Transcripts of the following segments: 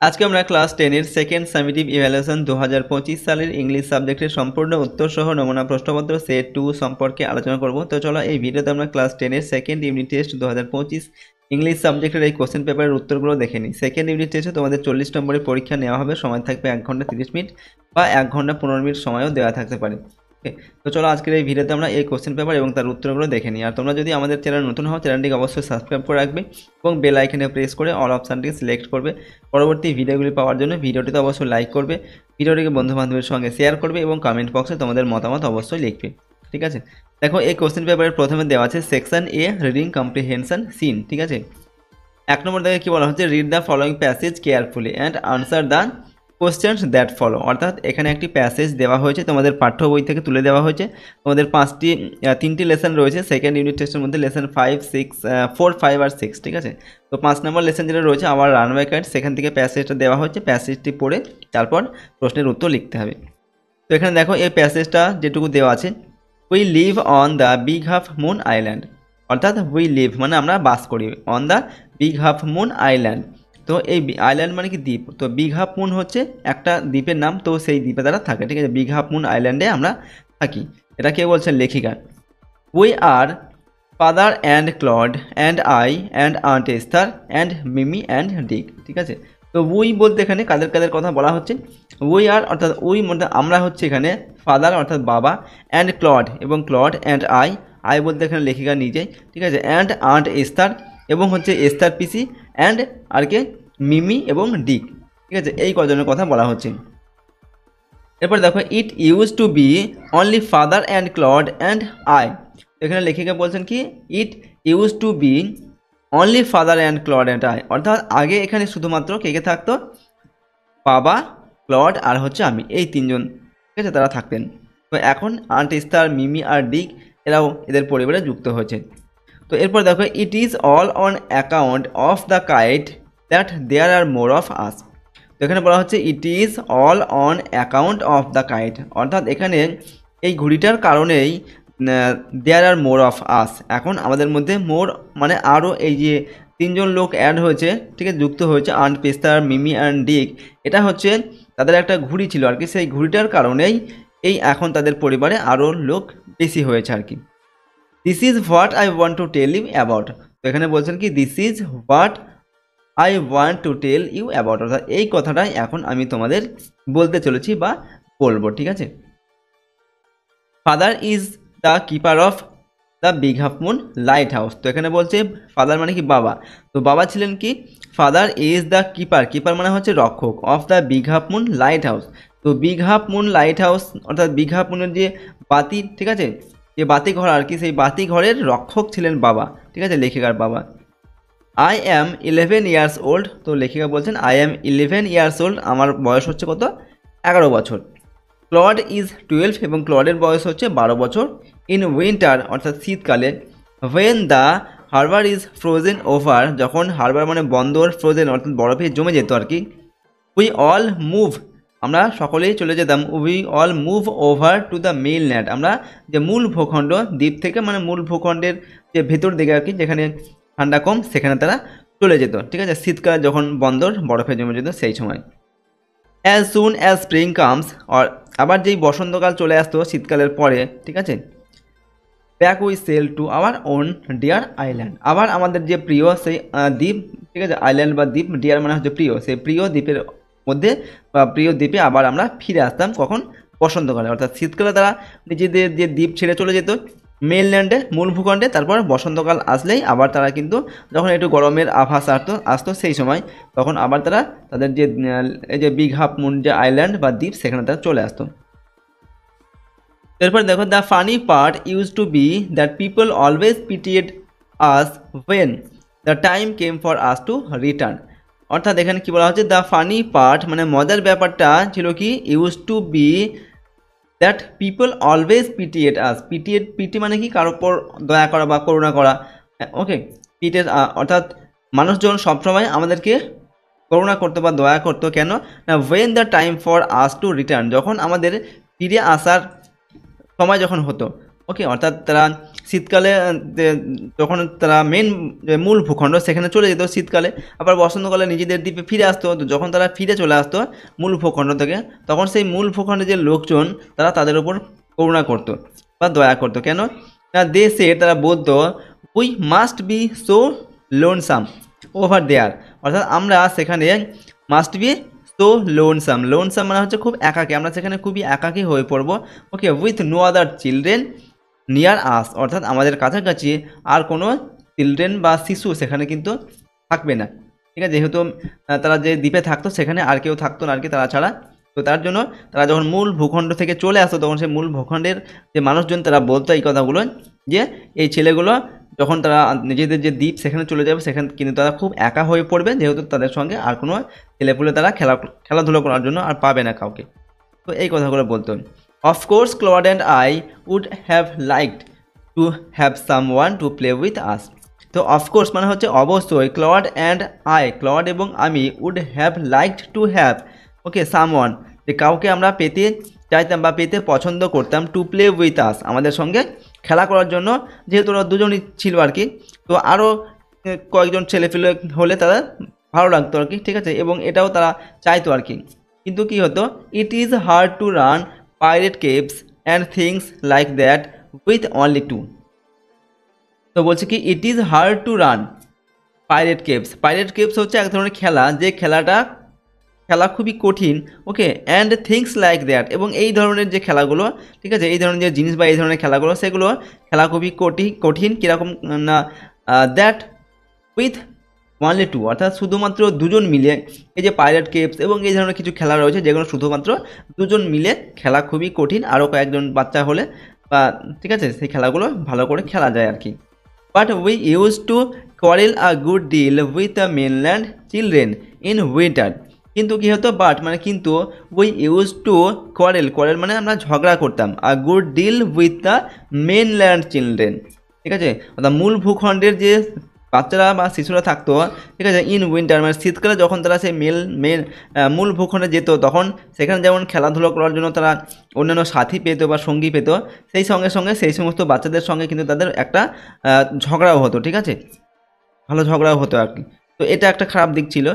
আজকে আমরা ক্লাস 10 এর সেকেন্ড সামেটিভ ইভ্যালুয়েশন 2025 সালের ইংলিশ সাবজেক্টের সম্পূর্ণ উত্তর সহ নমুনা প্রশ্নপত্র সেট 2 সম্পর্কে আলোচনা করব। তো চলো এই ভিডিওতে আমরা ক্লাস 10 এর সেকেন্ড ইউনিট টেস্ট 2025 ইংলিশ সাবজেক্টের এই কোশ্চেন পেপারের উত্তরগুলো দেখে নিই। সেকেন্ড ইউনিট টেস্টে তোমাদের 40 নম্বরের পরীক্ষা নেওয়া হবে, সময় থাকবে 1 ঘন্টা 30 মিনিট বা 1 ঘন্টা 15 মিনিট সময়ও দেওয়া থাকতে পারে। তো চলো আজকের এই ভিডিওতে আমরা এই কোশ্চেন পেপার এবং তার উত্তরগুলো দেখে নিই। আর তোমরা যদি আমাদের চ্যানেল নতুন হও, চ্যানেলটিকে অবশ্যই সাবস্ক্রাইব করে রাখবে এবং বেল আইকনে প্রেস করে অল অপশানটিকে সিলেক্ট করবে। পরবর্তী ভিডিওগুলি পাওয়ার জন্য ভিডিওটিতে অবশ্যই লাইক করবে, ভিডিওটিকে বন্ধুবান্ধবের সঙ্গে শেয়ার করবে এবং কমেন্ট বক্সে তোমাদের মতামত অবশ্যই লিখবে। ঠিক আছে, দেখো এই কোশ্চেন পেপারের প্রথমে দেওয়া আছে সেকশন এ রিডিং কম্প্রিহেনশন সিন। ঠিক আছে, 1 নম্বর দেখে কি বলা হচ্ছে, read the following passage carefully and answer the questions that follow. অর্থাৎ এখানে একটি প্যাসেজ দেওয়া হয়েছে, তোমাদের পাঠ্য বই থেকে তুলে দেওয়া হয়েছে। তোমাদের 3টি লেসন রয়েছে সেকেন্ড ইউনিট টেস্টের মধ্যে, লেসন 4, 5 আর 6। ঠিক আছে, তো 5 নম্বর লেসন যেটা রয়েছে আমার রানওয়ে গাইড, সেখান থেকে প্যাসেজটা দেওয়া হয়েছে। প্যাসেজটি পড়ে তারপর প্রশ্নের উত্তর লিখতে হবে। তো এখানে দেখো এই প্যাসেজটা যেটুকু দেওয়া আছে, we live on the big half moon island. অর্থাৎ উই লিভ মানে আমরা বাস করি, on the big half moon island. তো এই আইল্যান্ড মানে কি দ্বীপ, তো বিগ হাফ মুন হচ্ছে একটা দ্বীপের নাম, তো সেই দ্বীপে তারা থাকে। ঠিক আছে, বিগ হাফ মুন আইল্যান্ডে আমরা থাকি। এটা কে বলছেন, লেখিকা। We are father and Claude and I and aunt Esther and Mimi and Dick. ঠিক আছে, তো উই বলতে এখানে কাদের কাদের কথা বলা হচ্ছে, উই আর অর্থাৎ উই মধ্যে আমরা হচ্ছে এখানে ফাদার অর্থাৎ বাবা, অ্যান্ড ক্লড এবং ক্লড, অ্যান্ড আই বলতে এখানে লেখিকা নিজেই। ঠিক আছে, অ্যান্ড আন্ট এস্থার এবং হচ্ছে এস্থার পিসি, অ্যান্ড আর কে মিমি এবং ডিক। ঠিক আছে, এই কজনের কথা বলা হচ্ছে। এরপর দেখো, it used to be only father and Claude and I. এখানে লেখিকা বলছেন কি, it used to be only father and Claude and I. অর্থাৎ আগে এখানে শুধুমাত্র কে কে থাকতো, বাবা, ক্লড আর হচ্ছে আমি, এই তিনজন। ঠিক আছে, তারা থাকতেন। তো এখন আন্ট এস্থার, মিমি আর ডিক এরাও এদের পরিবারে যুক্ত হয়েছে। তো এরপর দেখো, it is all on account of the kite that there are more of us. তো এখানে বলা হচ্ছে it is all on account of the kite. অর্থাৎ এখানে এই ঘুড়িটার কারণেই দেয়ার আর মোর অফ আস, এখন আমাদের মধ্যে মোর মানে আরও এই যে 3জন লোক অ্যাড হয়েছে, ঠিক আছে, যুক্ত হয়েছে, আন্ট পেস্তার, মিমি অ্যান্ড ডিক। এটা হচ্ছে তাদের একটা ঘুড়ি ছিল আর কি, সেই ঘুড়িটার কারণেই এই এখন তাদের পরিবারে আরও লোক বেশি হয়েছে আর কি। This is what I want to tell you about. তো এখানে বলছেন কি, this is what I want to tell you about. অর্থাৎ এই কথাটাই এখন আমি তোমাদের বলতে চলেছি বা বলবো। ঠিক আছে, father is the keeper of the big half moon lighthouse. তো এখানে বলছে ফাদার মানে কি বাবা, তো বাবা ছিলেন কি, father is the keeper, keeper মানে হচ্ছে রক্ষক, of the big half moon lighthouse. তো big half moon lighthouse অর্থাৎ বিগ হাফ মুনের যে বাতি, ঠিক আছে, যে বাতি ঘর আর কি, সেই বাতি ঘরের রক্ষক ছিলেন বাবা। ঠিক আছে, লেখিকার বাবা। I am 11 years old. তো লেখিকা বলছেন আই অ্যাম 11 ইয়ার্স ওল্ড, আমার বয়স হচ্ছে কত, 11 বছর। ক্লড ইজ 12 এবং ক্লডের বয়স হচ্ছে 12 বছর। ইন উইন্টার অর্থাৎ শীতকালে, when the harbour is frozen over, যখন হারবার মানে বন্দর, ফ্রোজেন অর্থাৎ বরফে জমে যেত আর কি, উই অল মুভ, আমরা সকলেই চলে যেতাম, we all move over to the main land, আমরা যে মূল ভূখণ্ড, দ্বীপ থেকে মানে মূল ভূখণ্ডের যে ভেতর দিকে আর কি, যেখানে ঠান্ডা কম সেখানে তারা চলে যেত। ঠিক আছে, শীতকালে যখন বন্দর বরফে জমে যেত সেই সময়। As soon as spring comes, আর আবার যেই বসন্তকাল চলে আসতো শীতকালের পরে, ঠিক আছে, back we sail to our own dear island, আবার আমাদের যে প্রিয় সেই দ্বীপ, ঠিক আছে, আইল্যান্ড বা দ্বীপ, ডিয়ার মানে হচ্ছে প্রিয়, সেই প্রিয় দ্বীপের মধ্যে বা প্রিয় দ্বীপে আবার আমরা ফিরে আসতাম। কখন, বসন্তকালে। অর্থাৎ শীতকালে তারা নিজেদের যে দ্বীপ ছেড়ে চলে যেত মেইনল্যান্ডে, মূল ভূখণ্ডে, তারপর বসন্তকাল আসলেই আবার তারা কিন্তু যখন একটু গরমের আভাস আসতো সেই সময়, তখন আবার তারা তাদের যে এই যে বিগ হাফ মুন যে আইল্যান্ড বা দ্বীপ সেখানে তারা চলে আসতো। এরপর দেখো, the funny part used to be that people always pitied us when the time came for us to return. অর্থাৎ এখানে কি বলা হচ্ছে, দ্য ফানি পার্ট মানে মজার ব্যাপারটা ছিল কি, used to be that people always pitied us. Pity মানে কি, কারোর উপর দয়া করা বা করুণা করা। ওকে, পিটেড অর্থাৎ মানুষজন সবসময় আমাদেরকে করুণা করতো বা দয়া করতো। কেন না, when the time for us to return, যখন আমাদের ফিরে আসার সময় যখন হতো, ওকে, অর্থাৎ তারা শীতকালে যখন তারা মেন মূল ভূখণ্ড সেখানে চলে যেত শীতকালে, আবার বসন্তকালে নিজেদের দ্বীপে ফিরে আসতো। তো যখন তারা ফিরে চলে আসতো মূল ভূখণ্ড থেকে, তখন সেই মূল ভূখণ্ডে যে লোকজন তারা তাদের উপর করুণা করতো বা দয়া করতো। কেন না, দেশে তারা বলতো we must be so lonesome over there, অর্থাৎ আমরা সেখানে must be so lonesome, lonesome মানে হচ্ছে খুব একাকী, আমরা সেখানে খুবই একাকী হয়ে পড়বো। Okay, with no other children near us, অর্থাৎ আমাদের কাছাকাছি আর কোনো চিলড্রেন বা শিশু সেখানে কিন্তু থাকবে না। ঠিক আছে, যেহেতু তারা যে দ্বীপে থাকতো সেখানে আর কেউ থাকতো না আর কি তারা ছাড়া। তো তার জন্য তারা যখন মূল ভূখণ্ড থেকে চলে আসতো তখন সেই মূল ভূখণ্ডের যে মানুষজন তারা বলতো এই কথাগুলো, যে এই ছেলেগুলো যখন তারা নিজেদের যে দ্বীপ সেখানে চলে যাবে সেখানে কিন্তু তারা খুব একা হয়ে পড়বে, যেহেতু তাদের সঙ্গে আর কোনো ছেলেপুলে তারা খেলাধুলো করার জন্য আর পাবে না কাউকে। তো এই কথাগুলো বলতো। Of course Claude and I would have liked to have someone to play with us. তো অফকোর্স মানে হচ্ছে অবশ্যই, ক্লড অ্যান্ড আই, ক্লড এবং আমি, would have liked to have, okay, someone, যে কাউকে আমরা পেতে চাইতাম বা পেতে পছন্দ করতাম, টু প্লে উইথ আস, আমাদের সঙ্গে খেলা করার জন্য, যেহেতু ওরা দুজনই ছিল আর কি। তো আরও কয়েকজন ছেলেপিলে হলে তারা ভালো লাগতো আর কি, ঠিক আছে, এবং এটাও তারা চাইতো আর কি। কিন্তু কী হতো, it is hard to run pirate caves and things like that with only two. তো বলছে কি, it is hard to run pirate caves, pirate caves হচ্ছে এক ধরনের খেলা, যে খেলা খুবই কঠিন। Okay, and things like that, এবং এই ধরনের যে খেলাগুলো, ঠিক আছে, এই ধরনের যে জিনিস বা এই ধরনের খেলাগুলো, সেগুলো খেলা খুবই কঠিন কীরকম না, দ্যাট উইথ অনলি টু, অর্থাৎ শুধুমাত্র দুজন মিলে, এই যে পাইরেট কেভস এবং এই ধরনের কিছু খেলা রয়েছে যেগুলো শুধুমাত্র দুজন মিলে খেলা খুবই কঠিন, আরও কয়েকজন বাচ্চা হলে বা, ঠিক আছে, সেই খেলাগুলো ভালো করে খেলা যায় আর কি। But we use to quarrel a good deal with the mainland children in winter. কিন্তু কী হতো, বাট মানে কিন্তু, উই ইউজ টু কোয়ারেল মানে আমরা ঝগড়া করতাম, a good deal with the mainland children, ঠিক আছে, অর্থাৎ মূল ভূখণ্ডের যে বাচ্চারা বা শিশুরা থাকতো, ঠিক আছে, ইন উইন্টার মানে শীতকালে যখন তারা সেই মূল ভূখণ্ডে যেত, তখন সেখানে যেমন খেলাধুলো করার জন্য তারা অন্যান্য সাথী পেত বা সঙ্গী পেত, সেই সঙ্গে সঙ্গে সেই সমস্ত বাচ্চাদের সঙ্গে কিন্তু তাদের একটা ঝগড়াও হতো, ঠিক আছে, ভালো ঝগড়াও হতো আর কি। তো এটা একটা খারাপ দিক ছিল।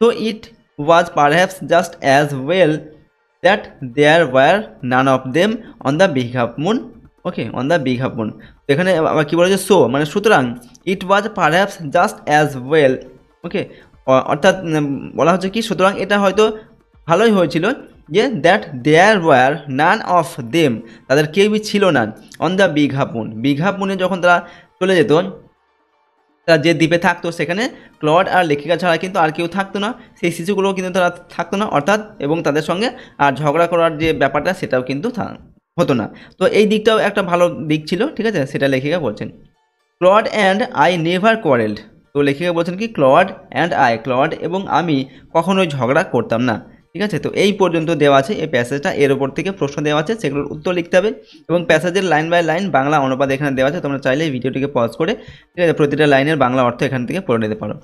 তো it was perhaps just as well that there were none of them on the big half moon, okay, on the big half moon. তো এখানে আবার কী বলেছে, সো মানে সুতরাং, it was perhaps just as well, okay, অর্থাৎ বলা হচ্ছে কি, সুতরাং এটা হয়তো ভালোই হয়েছিল যে that there were none of them, তাদের কেউই ছিল না, on the big half moon, big half মুনে যখন তারা চলে যেত, তারা যে দ্বীপে থাকতো সেখানে ক্লড আর লেখিকা ছাড়া কিন্তু আর কেউ থাকতো না, সেই শিশুগুলোও কিন্তু তারা থাকতো না, অর্থাৎ এবং তাদের সঙ্গে আর ঝগড়া করার যে ব্যাপারটা সেটাও কিন্তু হতো না। তো এই দিকটাও একটা ভালো দিক ছিল, ঠিক আছে, সেটা লেখিকা বলছেন। ক্লড অ্যান্ড আই নেভার কোয়ারেলড, তো লেখিকা বলছেন কি, ক্লড অ্যান্ড আই, ক্লড এবং আমি কখনোই ঝগড়া করতাম না, ঠিক আছে। তো এই পর্যন্ত দেওয়া আছে এই প্যাসেজটা, এর উপর থেকে প্রশ্ন দেওয়া আছে, সেগুলোর উত্তর লিখতে হবে, এবং প্যাসেজের লাইন বাই লাইন বাংলা অনুবাদ এখানে দেওয়া আছে, তোমরা চাইলে ভিডিওটিকে পজ করে, ঠিক আছে, প্রতিটা লাইনের বাংলা অর্থ এখান থেকে পড়ে নিতে পারো,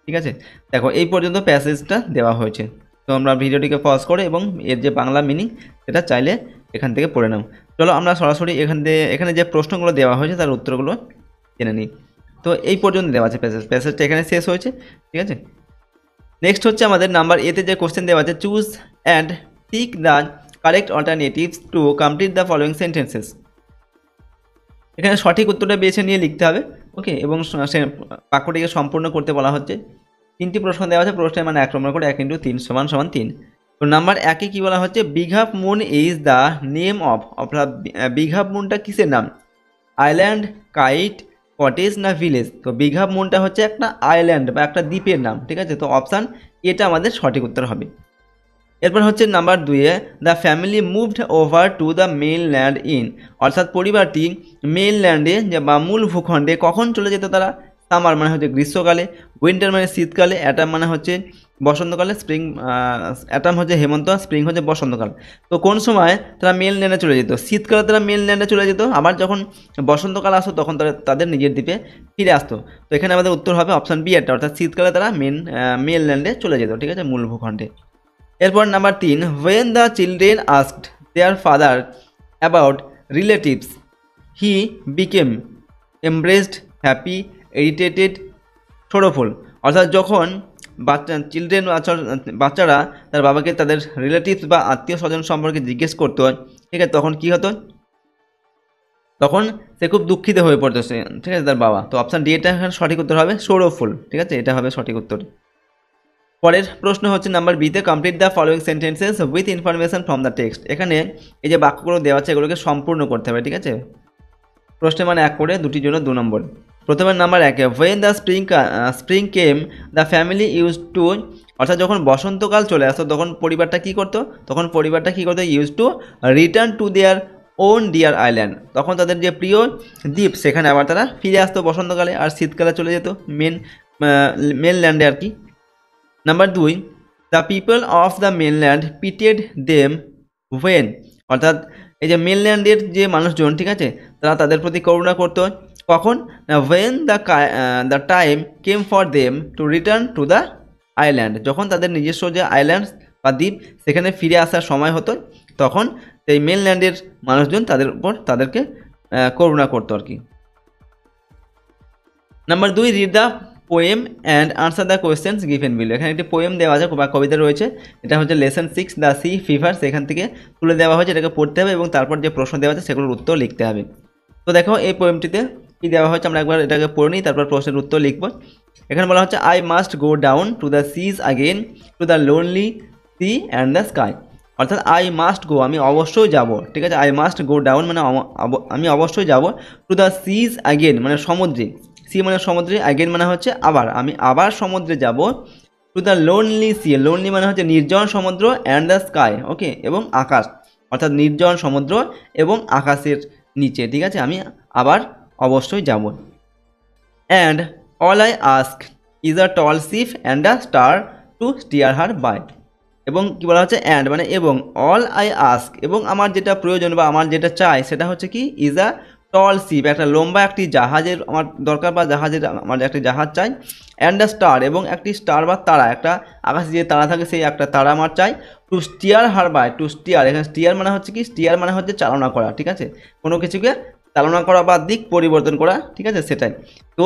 ঠিক আছে। দেখো এই পর্যন্ত প্যাসেজটা দেওয়া হয়েছে, তো আমরা ভিডিওটিকে পজ করে এবং এর যে বাংলা মিনিং সেটা চাইলে এখান থেকে পড়ে নাও। চলো আমরা সরাসরি এখানে যে প্রশ্নগুলো দেওয়া হয়েছে তার উত্তরগুলো জেনে নিই। তো এই পর্যন্ত দেওয়া আছে প্যাসেজটা এখানে শেষ হয়েছে, ঠিক আছে। নেক্সট হচ্ছে আমাদের নাম্বার এতে যে কোশ্চেন দেওয়া আছে, choose and pick the correct alternatives to complete the following sentences. এখানে সঠিক উত্তরটা বেছে নিয়ে লিখতে হবে, ওকে, এবং বাক্যটিকে সম্পূর্ণ করতে বলা হচ্ছে। তিনটি প্রশ্ন দেওয়া আছে, প্রশ্নের মানে 1 নম্বর করে 1 × 3 = 3। তো নাম্বার 1-এ কী বলা হচ্ছে, big half moon is the name of, অর্থাৎ বিগ হাফ মুনটা কিসের নাম, আইল্যান্ড, কাইট, কটেজ না ভিলেজ। তো বিগ হাফ মুনটা হচ্ছে একটা আইল্যান্ড বা একটা দ্বীপের নাম, ঠিক আছে, তো অপশান এটা আমাদের সঠিক উত্তর হবে। এরপর হচ্ছে নাম্বার 2-এ, the family moved over to the mainland in, অর্থাৎ পরিবারটি মেইনল্যান্ডে বা মূল ভূখণ্ডে কখন চলে যেত তারা, সামার মানে হচ্ছে গ্রীষ্মকালে, উইন্টার মানে শীতকালে, অ্যাটাম মানে হচ্ছে বসন্তকালে, স্প্রিং, অ্যাটাম হচ্ছে হেমন্ত, স্প্রিং হচ্ছে বসন্তকাল। তো কোন সময় তারা মেইনল্যান্ডে চলে যেত, শীতকালে তারা মেইনল্যান্ডে চলে যেত, আবার যখন বসন্তকাল আসতো তখন তারা তাদের নিজের দ্বীপে ফিরে আসতো। তো এখানে আমাদের উত্তর হবে অপশান বি একটা, অর্থাৎ শীতকালে তারা মেইনল্যান্ডে চলে যেত, ঠিক আছে, মূল ভূখণ্ডে। এরপর number 3, when the children asked their father about relatives he became embraced, happy, irritated, sorrowful। অর্থাৎ যখন বাচ্চারা তার বাবাকে তাদের রিলেটিভস বা আত্মীয় স্বজন সম্পর্কে জিজ্ঞেস করতো, ঠিক আছে, তখন কি হতো, তখন সে খুব দুঃখিত হয়ে পড়তো সে, ঠিক আছে, তার বাবা। তো অপশান ডি এটা এখানে সঠিক উত্তর হবে, sorrowful, ঠিক আছে, এটা হবে সঠিক উত্তর। পরের প্রশ্ন হচ্ছে নাম্বার বিতে, complete the following sentences with information from the text. এখানে এই যে বাক্যগুলো দেওয়া আছে এগুলোকে সম্পূর্ণ করতে হবে, ঠিক আছে। প্রশ্নে মানে 1 করে, দুটির জন্য 2 নম্বর। প্রথমে number 1, when the spring came the family use to, অর্থাৎ যখন বসন্তকাল চলে আসতো তখন পরিবারটা কী করতো, use to return to their own dear island. তখন তাদের যে প্রিয় দ্বীপ সেখানে আবার তারা ফিরে আসতো বসন্তকালে, আর শীতকালে চলে যেত মেনল্যান্ডে আর কি। Number 2, the people of the mainland pitied them when, অর্থাৎ এই যে মেনল্যান্ডের যে মানুষজন, ঠিক আছে, তারা তাদের প্রতি করুণা করতো কখন, when the time came for them to return to the island, যখন তাদের নিজস্ব যে আইল্যান্ড বা দ্বীপ সেখানে ফিরে আসার সময় হতো, তখন এই মেনল্যান্ডের মানুষজন তাদেরকে করুণা করতো আর কি। Number 2, read the poem and answer the questions given below. এখানে একটি পোয়েম দেওয়া আছে বা কবিতা রয়েছে, এটা হচ্ছে লেসন 6 দ্য সি ফিভার, সেখান থেকে তুলে দেওয়া হয়েছে, এটাকে পড়তে হবে এবং তারপর যে প্রশ্ন দেওয়া আছে সেগুলোর উত্তর লিখতে হবে। তো দেখো এই পোয়েমটিতে কী দেওয়া হয়েছে, আমরা একবার এটাকে পড়ে নিই, তারপর প্রশ্নের উত্তর লিখব। এখানে বলা হচ্ছে, I must go down to the seas again to the lonely sea and the sky. অর্থাৎ আই মাস্ট গো, আমি অবশ্যই যাব, ঠিক আছে, আই মাস্ট গো ডাউন মানে আমি অবশ্যই যাব, টু দ্য সিজ আগেন মানে সমুদ্রে, সি মানে সমুদ্রে, আগেন মানে হচ্ছে আবার, আমি আবার সমুদ্রে যাব, to the lonely sea, lonely মানে হচ্ছে নির্জন সমুদ্র, অ্যান্ড দ্য স্কাই, ওকে, এবং আকাশ, অর্থাৎ নির্জন সমুদ্র এবং আকাশের নিচে, ঠিক আছে, আমি আবার অবশ্যই যাব। And all I ask is a tall ship and a star to steer her by. এবং কী বলা হচ্ছে, অ্যান্ড মানে এবং, অল আই আস্ক এবং আমার যেটা প্রয়োজন বা আমার যেটা চাই সেটা হচ্ছে কি, ইজ আ টল শিপ, একটা লম্বা একটি জাহাজের আমার দরকার, বা আমার একটি জাহাজ চাই, অ্যান্ড আ স্টার এবং একটি স্টার বা তারা, একটা আকাশে যে তারা থাকে সেই একটা তারা আমার চাই, to steer her by, to steer, এখানে স্টিয়ার মানে হচ্ছে কি, স্টিয়ার মানে হচ্ছে চালনা করা, ঠিক আছে, কোনো কিছুকে চালনা করা বা দিক পরিবর্তন করা, ঠিক আছে, সেটাই। তো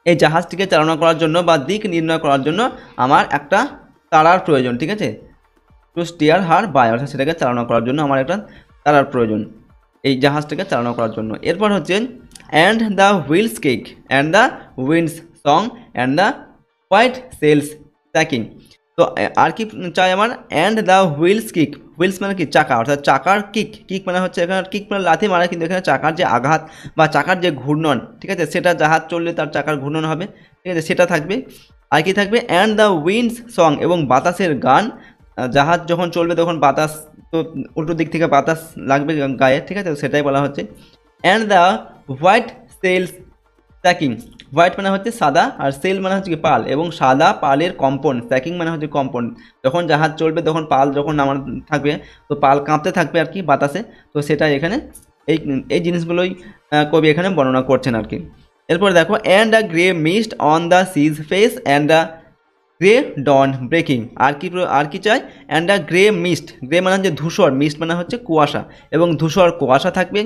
এই জাহাজটিকে চালনা করার জন্য বা দিক নির্ণয় করার জন্য আমার একটা তারার প্রয়োজন, ঠিক আছে, টু স্টিয়ার হার বাই, অর্থাৎ সেটাকে চালনা করার জন্য আমার একটা তারার প্রয়োজন এই জাহাজটাকে চালনা করার জন্য। এরপর হচ্ছে, and the wheel's kick and the wind's song and the white sail's tacking. তো আর কি চাই আমার, and the wheel's kick, wheel's মানে কি, চাকা, অর্থাৎ চাকার কিক মানে হচ্ছে, এখানে কিক মানে লাথি মারা, কিন্তু এখানে চাকার যে আঘাত বা চাকার যে ঘূর্ণন, ঠিক আছে, সেটা জাহাজ চললে তার চাকার ঘূর্ণন হবে, ঠিক আছে, সেটা থাকবে। আর কি থাকবে, অ্যান্ড দ্য উইন্ডস সং এবং বাতাসের গান, জাহাজ যখন চলবে তখন বাতাস, তো উল্টো দিক থেকে বাতাস লাগবে গায়ে, ঠিক আছে, সেটাই বলা হচ্ছে। And the white sails shaking, white মানে হচ্ছে সাদা, আর সেল মানে হচ্ছে কি পাল, এবং সাদা পালের কম্পন, স্ট্যাকিং মানে হচ্ছে কম্পন, যখন জাহাজ চলবে তখন পাল যখন নামানো থাকবে তো পাল কাঁপতে থাকবে আর কি বাতাসে, তো সেটাই এখানে এই এই জিনিসগুলোই কবি এখানে বর্ণনা করছেন আর কি। এরপর দেখো, and a grey mist on the sea's face and a grey dawn breaking. আর কি চাই, and a grey mist, grey মানে হচ্ছে ধূসর, মিস্ট মানে হচ্ছে কুয়াশা, এবং ধূসর কুয়াশা থাকবে,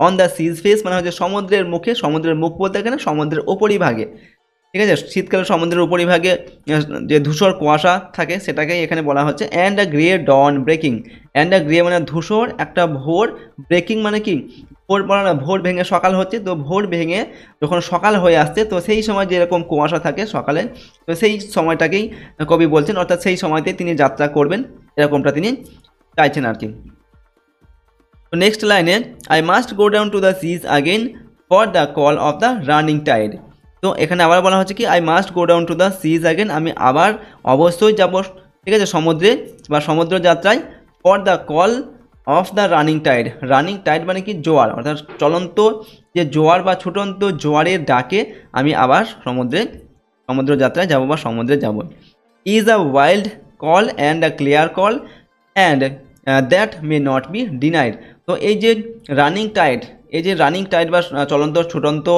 অন দ্য সিজ ফেস মানে হচ্ছে সমুদ্রের মুখে, সমুদ্রের মুখ বলতে এখানে সমুদ্রের উপরিভাগে, ঠিক আছে, শীতকালে সমুদ্রের উপরিভাগে যে ধূসর কুয়াশা থাকে সেটাকেই এখানে বলা হচ্ছে and a grey dawn breaking. And a grey মানে ধূসর একটা ভোর, ব্রেকিং মানে কি, ভোর বলা না, ভোর ভেঙে সকাল হচ্ছে, তো ভোর ভেঙে যখন সকাল হয়ে আসছে তো সেই সময় যেরকম কুয়াশা থাকে সকালে, তো সেই সময়টাকেই কবি বলছেন, অর্থাৎ সেই সময়তে তিনি যাত্রা করবেন এরকমটা তিনি চাইছেন আর কি। তো নেক্সট লাইনে, I must go down to the seas again for the call of the running tide. তো এখানে আবার বলা হচ্ছে কি, I must go down to the seas again, আমি আবার অবশ্যই যাব, ঠিক আছে, সমুদ্রে বা সমুদ্র যাত্রায়, for the call of the running tide. Running tide মানে কি, জোয়ার, অর্থাৎ চলন্ত যে জোয়ার বা ছুটন্ত জোয়ারের ডাকে আমি আবার সমুদ্র যাত্রায় যাব বা সমুদ্রে যাব। Is a wild call and a clear call and that may not B denied. তো এই যে রানিং টাইড বা চলন্ত ছুটন্ত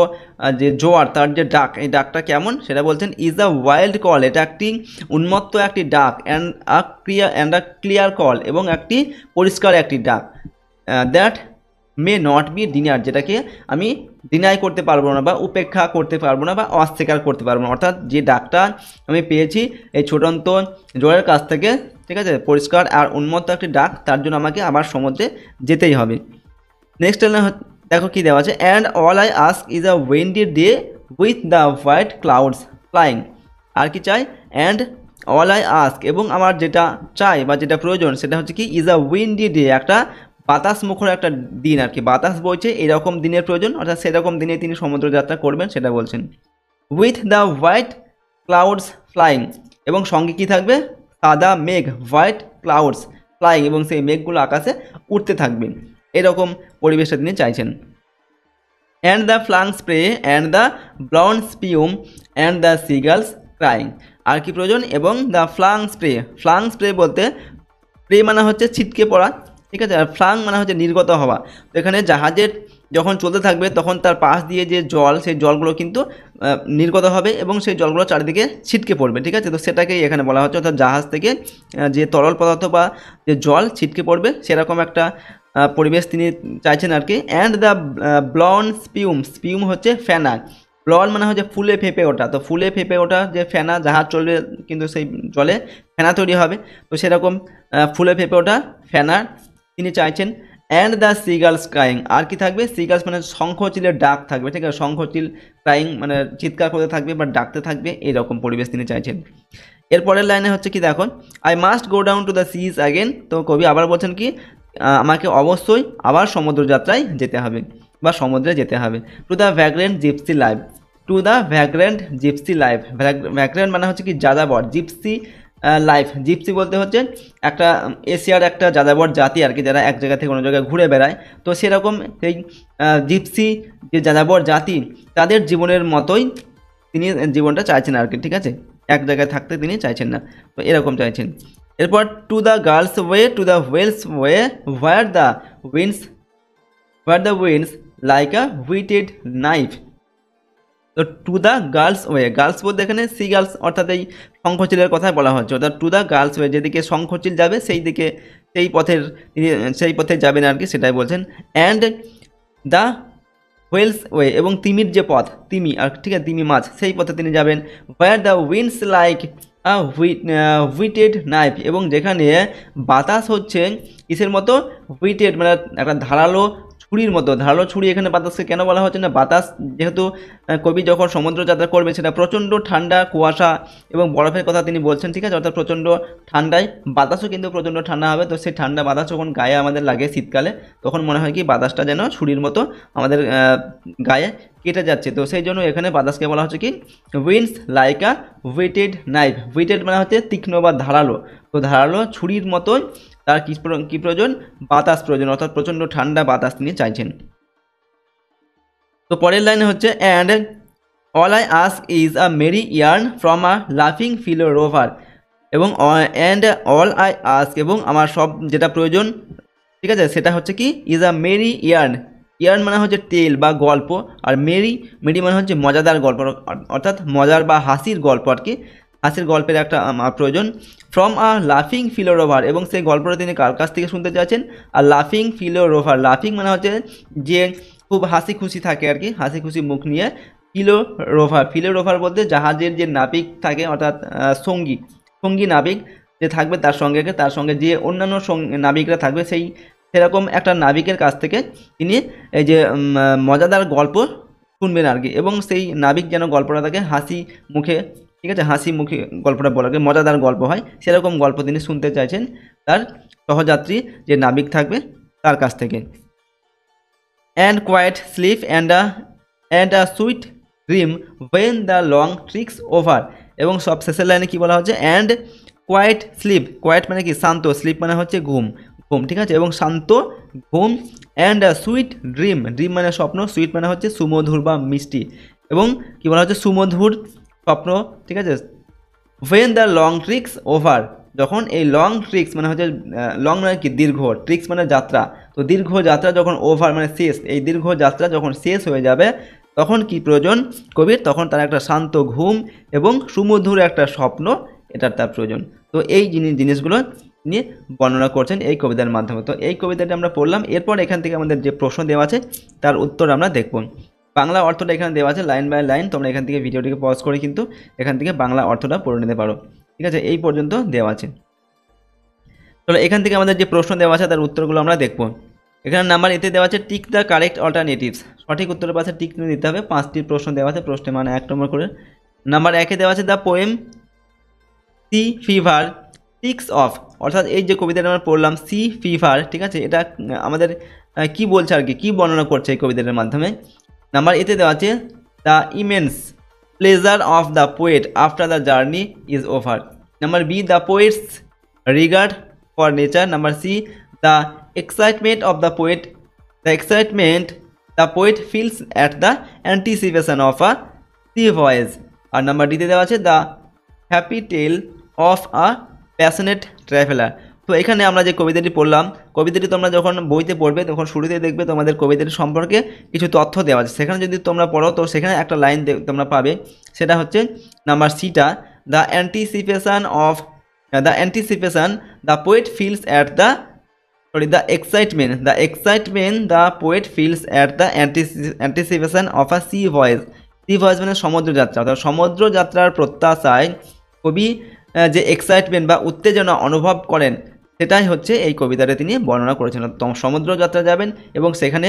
যে জোয়ার, তার যে ডাক, এই ডাকটা কেমন সেটা বলছেন, ইজ আ ওয়াইল্ড কল, এটা একটি উন্মত্ত একটি ডাক, অ্যান্ড আ ক্লিয়ার কল এবং একটি পরিষ্কার একটি ডাক, that may not be denied, যেটাকে আমি ডিনাই করতে পারবো না বা উপেক্ষা করতে পারবো না বা অস্বীকার করতে পারবো না। অর্থাৎ যে ডাকটা আমি পেয়েছি এই ছোটন্ত জলের কাছ থেকে, ঠিক আছে, পরিষ্কার আর উন্মত্ত একটি ডাক, তার জন্য আমাকে আবার সমুদ্রে যেতেই হবে। নেক্সট দেখো কি দেওয়া আছে, and all I ask is a windy day with the white clouds flying. আর কি চাই, অ্যান্ড অল আই আস্ক, এবং আমার যেটা চাই বা যেটা প্রয়োজন সেটা হচ্ছে কি, ইজ আ উইন্ডি ডে, একটা বাতাস মুখর একটা দিন আর কি, বাতাস বইছে এরকম দিনের প্রয়োজন, অর্থাৎ সেরকম দিনে তিনি সমুদ্র যাত্রা করবেন সেটা বলছেন। With the white clouds flying, এবং সঙ্গে কী থাকবে, সাদা মেঘ, হোয়াইট ক্লাউডস ফ্লাইং, এবং সেই মেঘগুলো আকাশে উঠতে থাকবে, এরকম পরিবেশটা তিনি চাইছেন। And the flung spray and the blown spume and the seagulls crying. আর কি প্রয়োজন, এবং the flung spray, flung spray বলতে স্প্রে মানে হচ্ছে ছিটকে পড়া, ঠিক আছে, আর ফ্লাং মানে হচ্ছে নির্গত হওয়া। তো এখানে জাহাজের যখন চলতে থাকবে তখন তার পাশ দিয়ে যে জল, সেই জলগুলো কিন্তু নির্গত হবে এবং সেই জলগুলো চারিদিকে ছিটকে পড়বে, ঠিক আছে। তো সেটাকেই এখানে বলা হচ্ছে, অর্থাৎ জাহাজ থেকে যে তরল পদার্থ বা যে জল ছিটকে পড়বে সেরকম একটা পরিবেশ তিনি চাইছেন আর কি। অ্যান্ড দ্য ব্লন স্পিউম, স্পিউম হচ্ছে ফেনা, ব্লন মানে হচ্ছে ফুলে ফেঁপে ওঠা, তো ফুলে ফেঁপে ওঠা যে ফেনা, জাহাজ চলবে কিন্তু সেই জলে ফেনা তৈরি হবে, তো সেরকম ফুলে ফেঁপে ওঠা ফেনা তিনি চাইছেন। অ্যান্ড দ্য সিগালস ক্রাইং, আর কি থাকবে, সিগালস মানে শঙ্খচিলের ডাক থাকবে, ঠিক আছে, শঙ্খচিল ক্রাইং মানে চিৎকার করতে থাকবে বা ডাকতে থাকবে, এইরকম পরিবেশ তিনি চাইছেন। এরপরের লাইনে হচ্ছে কি দেখুন, I must go down to the seize again, তো কবি আবার বলছেন কি, আমাকে অবশ্যই আবার সমুদ্র যাত্রায় যেতে হবে বা সমুদ্রে যেতে হবে। To the vagrant gypsy life, to the vagrant gypsy life, vagrant মানে হচ্ছে কি যাযাবর, জিপসি লাইফ, জিপসি বলতে হচ্ছে একটা এশিয়ার একটা যাযাবর জাতি আর কি, যারা এক জায়গা থেকে অন্য জায়গায় ঘুরে বেড়ায়, তো সেরকম সেই জিপসি যে যাযাবর জাতি তাদের জীবনের মতোই তিনি জীবনটা চাইছেন আর কি, ঠিক আছে, এক জায়গায় থাকতে তিনি চাইছেন না, তো এরকম চাইছেন। এরপর to the gull's way to the whale's way where the wind's like a whetted knife. তো to the gull's way, gull's বলতে এখানে সি গার্লস, অর্থাৎ এই শঙ্খচিলের কথাই বলা হচ্ছে, অর্থাৎ টু দ্য গার্লস ওয়ে, যেদিকে শঙ্খচিল যাবে সেই দিকে, সেই পথে যাবেন আর কি, সেটাই বলছেন। অ্যান্ড দ্য হোয়েলস ওয়ে, এবং তিমির যে পথ, তিমি আর ঠিক আছে, তিমি মাছ, সেই পথে তিনি যাবেন। Where the wind's like whetted knife, এবং যেখানে বাতাস হচ্ছে কিসের মতো, হুইটেড মানে একটা ধারালো ছুরির মতো, ধারালো ছুরি। এখানে বাতাসকে কেন বলা হচ্ছে না, বাতাস যেহেতু কবি যখন সমুদ্র যাত্রা করবে সেটা প্রচণ্ড ঠান্ডা, কুয়াশা এবং বরফের কথা তিনি বলছেন, ঠিক আছে, অর্থাৎ প্রচণ্ড ঠান্ডায় বাতাসও কিন্তু প্রচণ্ড ঠান্ডা হবে, তো সেই ঠান্ডা বাতাস যখন গায়ে আমাদের লাগে শীতকালে, তখন মনে হয় কি বাতাসটা যেন ছুরির মতো আমাদের গায়ে কেটে যাচ্ছে, তো সেই জন্য এখানে বাতাসকে বলা হচ্ছে কি winds like a whetted knife, হুইটেড মানে হচ্ছে তীক্ষ্ণ বা ধারালো, তো ধারালো ছুরির মতোই তার কী প্রয়োজন, বাতাস প্রয়োজন, অর্থাৎ প্রচণ্ড ঠান্ডা বাতাস তিনি চাইছেন। তো পরের লাইনে হচ্ছে, and all I ask is a merry yarn from a লাফিং ফিলো রোভার, এবং অ্যান্ড অল আই আস্ক, এবং আমার সব যেটা প্রয়োজন, ঠিক আছে, সেটা হচ্ছে কি is a merry yarn, yarn মানে হচ্ছে টেল বা গল্প, আর মেরি মানে হচ্ছে মজাদার গল্প, অর্থাৎ মজার বা হাসির গল্প আর কি, হাসির গল্পের একটা প্রয়োজন। ফ্রম আ লাফিং ফিলো রোভার, এবং সেই গল্পটা তিনি কার কাছ থেকে শুনতে চাইছেন, আর লাফিং ফিলো রোভার, লাফিং মানে হচ্ছে যে খুব হাসি খুশি থাকে আর কি, হাসি খুশি মুখ নিয়ে। ফিলো রোভার বলতে জাহাজের যে নাবিক থাকে, অর্থাৎ সঙ্গী নাবিক যে থাকবে তার সঙ্গে যে অন্যান্য নাবিকরা থাকবে, সেরকম একটা নাবিকের কাছ থেকে তিনি এই যে মজাদার গল্প শুনবেন আর কি, এবং সেই নাবিক যেন গল্পটা তাকে হাসি মুখে, ঠিক আছে, হাসি মুখে গল্পটা বলাকে মজাদার গল্প হয়, সেরকম গল্প তিনি শুনতে চাইছেন তার সহযাত্রী যে নাবিক থাকবে তার কাছ থেকে। And quiet sleep and a sweet dream when the long trick's over, এবং সব শেষের লাইনে কী বলা হচ্ছে, অ্যান্ড কোয়াইট স্লিপ, কোয়াইট মানে কি শান্ত, স্লিপ মানে হচ্ছে ঘুম, ঠিক আছে, এবং শান্ত ঘুম। অ্যান্ড সুইট ড্রিম মানে স্বপ্ন, সুইট মানে হচ্ছে সুমধুর বা মিষ্টি, এবং কী বলা হচ্ছে সুমধুর স্বপ্ন, ঠিক আছে। When the long trick's over, যখন এই লং ট্রিক্স মানে হচ্ছে লং মানে কি দীর্ঘ, ট্রিক্স মানে যাত্রা, তো দীর্ঘ যাত্রা যখন ওভার মানে শেষ, এই দীর্ঘ যাত্রা যখন শেষ হয়ে যাবে তখন কি প্রয়োজন কবির, তখন তার একটা শান্ত ঘুম এবং সুমধুর একটা স্বপ্ন, এটার তার প্রয়োজন। তো এই জিনিসগুলো নিয়ে বর্ণনা করছেন এই কবিতার মাধ্যমে। তো এই কবিতাটা আমরা পড়লাম। এরপর এখান থেকে আমাদের যে প্রশ্ন দেওয়া আছে তার উত্তর আমরা দেখব। বাংলা অর্থটা এখানে দেওয়া আছে লাইন বাই লাইন, তোমরা এখান থেকে ভিডিওটিকে পজ করে কিন্তু এখান থেকে বাংলা অর্থটা পড়ে নিতে পারো। ঠিক আছে, এই পর্যন্ত দেওয়া আছে। চলো এখান থেকে আমাদের যে প্রশ্ন দেওয়া আছে তার উত্তরগুলো আমরা দেখব। এখানে নাম্বার এতে দেওয়া আছে টিক দ্য কারেক্ট অল্টারনেটিভস, সঠিক উত্তরের পাশে টিক দিতে হবে। 5টি প্রশ্ন দেওয়া আছে, প্রশ্নের মানে 1 নম্বর করে। নাম্বার 1-এ দেওয়া আছে the poem Sea Fever talks of, অর্থাৎ এই যে কবিতাটা আমরা পড়লাম সি ফিভার, ঠিক আছে, এটা আমাদের কি বলছে আর কি, কী বর্ণনা করছে এই কবিতাটার মাধ্যমে। নাম্বার এতে দেওয়া আছে the immense pleasure of the poet after the journey is over. Number B the poet's regard for nature. Number C the excitement of the poet, the excitement the poet feels at the anticipation of a sea voyage. আর number ডিতে দেওয়া আছে the happy tale of a passionate traveller. তো এখানে আমরা যে কবিতাটি পড়লাম, কবিতাটি তোমরা যখন বইতে পড়বে তখন শুরুতে দেখবে তোমাদের কবিতাটি সম্পর্কে কিছু তথ্য দেওয়া আছে। সেখানে যদি তোমরা পড়ো তো সেখানে একটা লাইন তোমরা পাবে, সেটা হচ্ছে নাম্বার সিটা, the anticipation the poet feels at the the excitement the poet feels at the anticipation of a sea voyage. sea voyage মানে সমুদ্রযাত্রা, অর্থাৎ সমুদ্রযাত্রার প্রত্যাশায় কবি যে এক্সাইটমেন্ট বা উত্তেজনা অনুভব করেন সেটাই হচ্ছে এই কবিতাটা তিনি বর্ণনা করেছেন। সমুদ্রযাত্রা যাবেন এবং সেখানে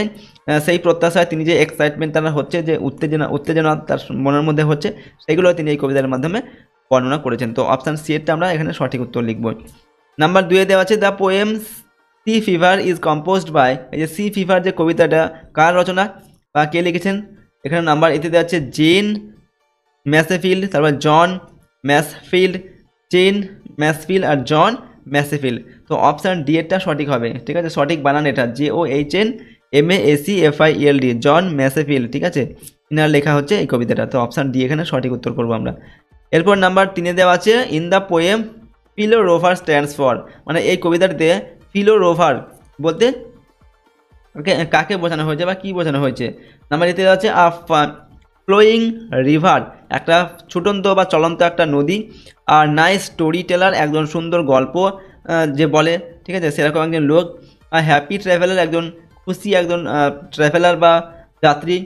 সেই প্রত্যাশায় তিনি যে এক্সাইটমেন্ট তার হচ্ছে, যে উত্তেজনা তার মনের মধ্যে হচ্ছে, সেগুলো তিনি এই কবিতার মাধ্যমে বর্ণনা করেছেন। তো অপশান সি এরটা আমরা এখানে সঠিক উত্তর লিখব। নাম্বার 2-এ দেওয়া আছে the poem's Sea Fever is composed by, এই যে সি ফিভার যে কবিতাটা কার রচনা বা কে লিখেছেন, এখানে নাম্বার এতে দেওয়া আছে জেন ম্যাসেফিল্ড, তারপর জন ম্যাসফিল্ড, জেন ম্যাসফিল্ড আর জন ম্যাসেফিল্ড। তো অপশান ডি এরটা সঠিক হবে। ঠিক আছে, সঠিক বানান এটা JOHNMASEFIELD, জন ম্যাসেফিল্ড। ঠিক আছে, ইনার লেখা হচ্ছে এই কবিতাটা। তো অপশান ডি এখানে সঠিক উত্তর করবো আমরা। এরপর নাম্বার 3-এ দেওয়া আছে in the poem pillow rover stands for, মানে এই কবিতাটিতে ফিলো রোভার বলতে কাকে বোঝানো হয়েছে বা কী বোঝানো হয়েছে। নাম্বার এতে আছে আ ফ্লোয়িং রিভার, একটা ছুটন্ত বা চলন্ত একটা নদী, আর নাইস স্টোরি টেলার, একজন সুন্দর গল্প যে বলে, ঠিক আছে, সেরকম একজন লোক, আর হ্যাপি ট্রাভেলার, একজন খুশি একজন ট্রাভেলার বা যাত্রী,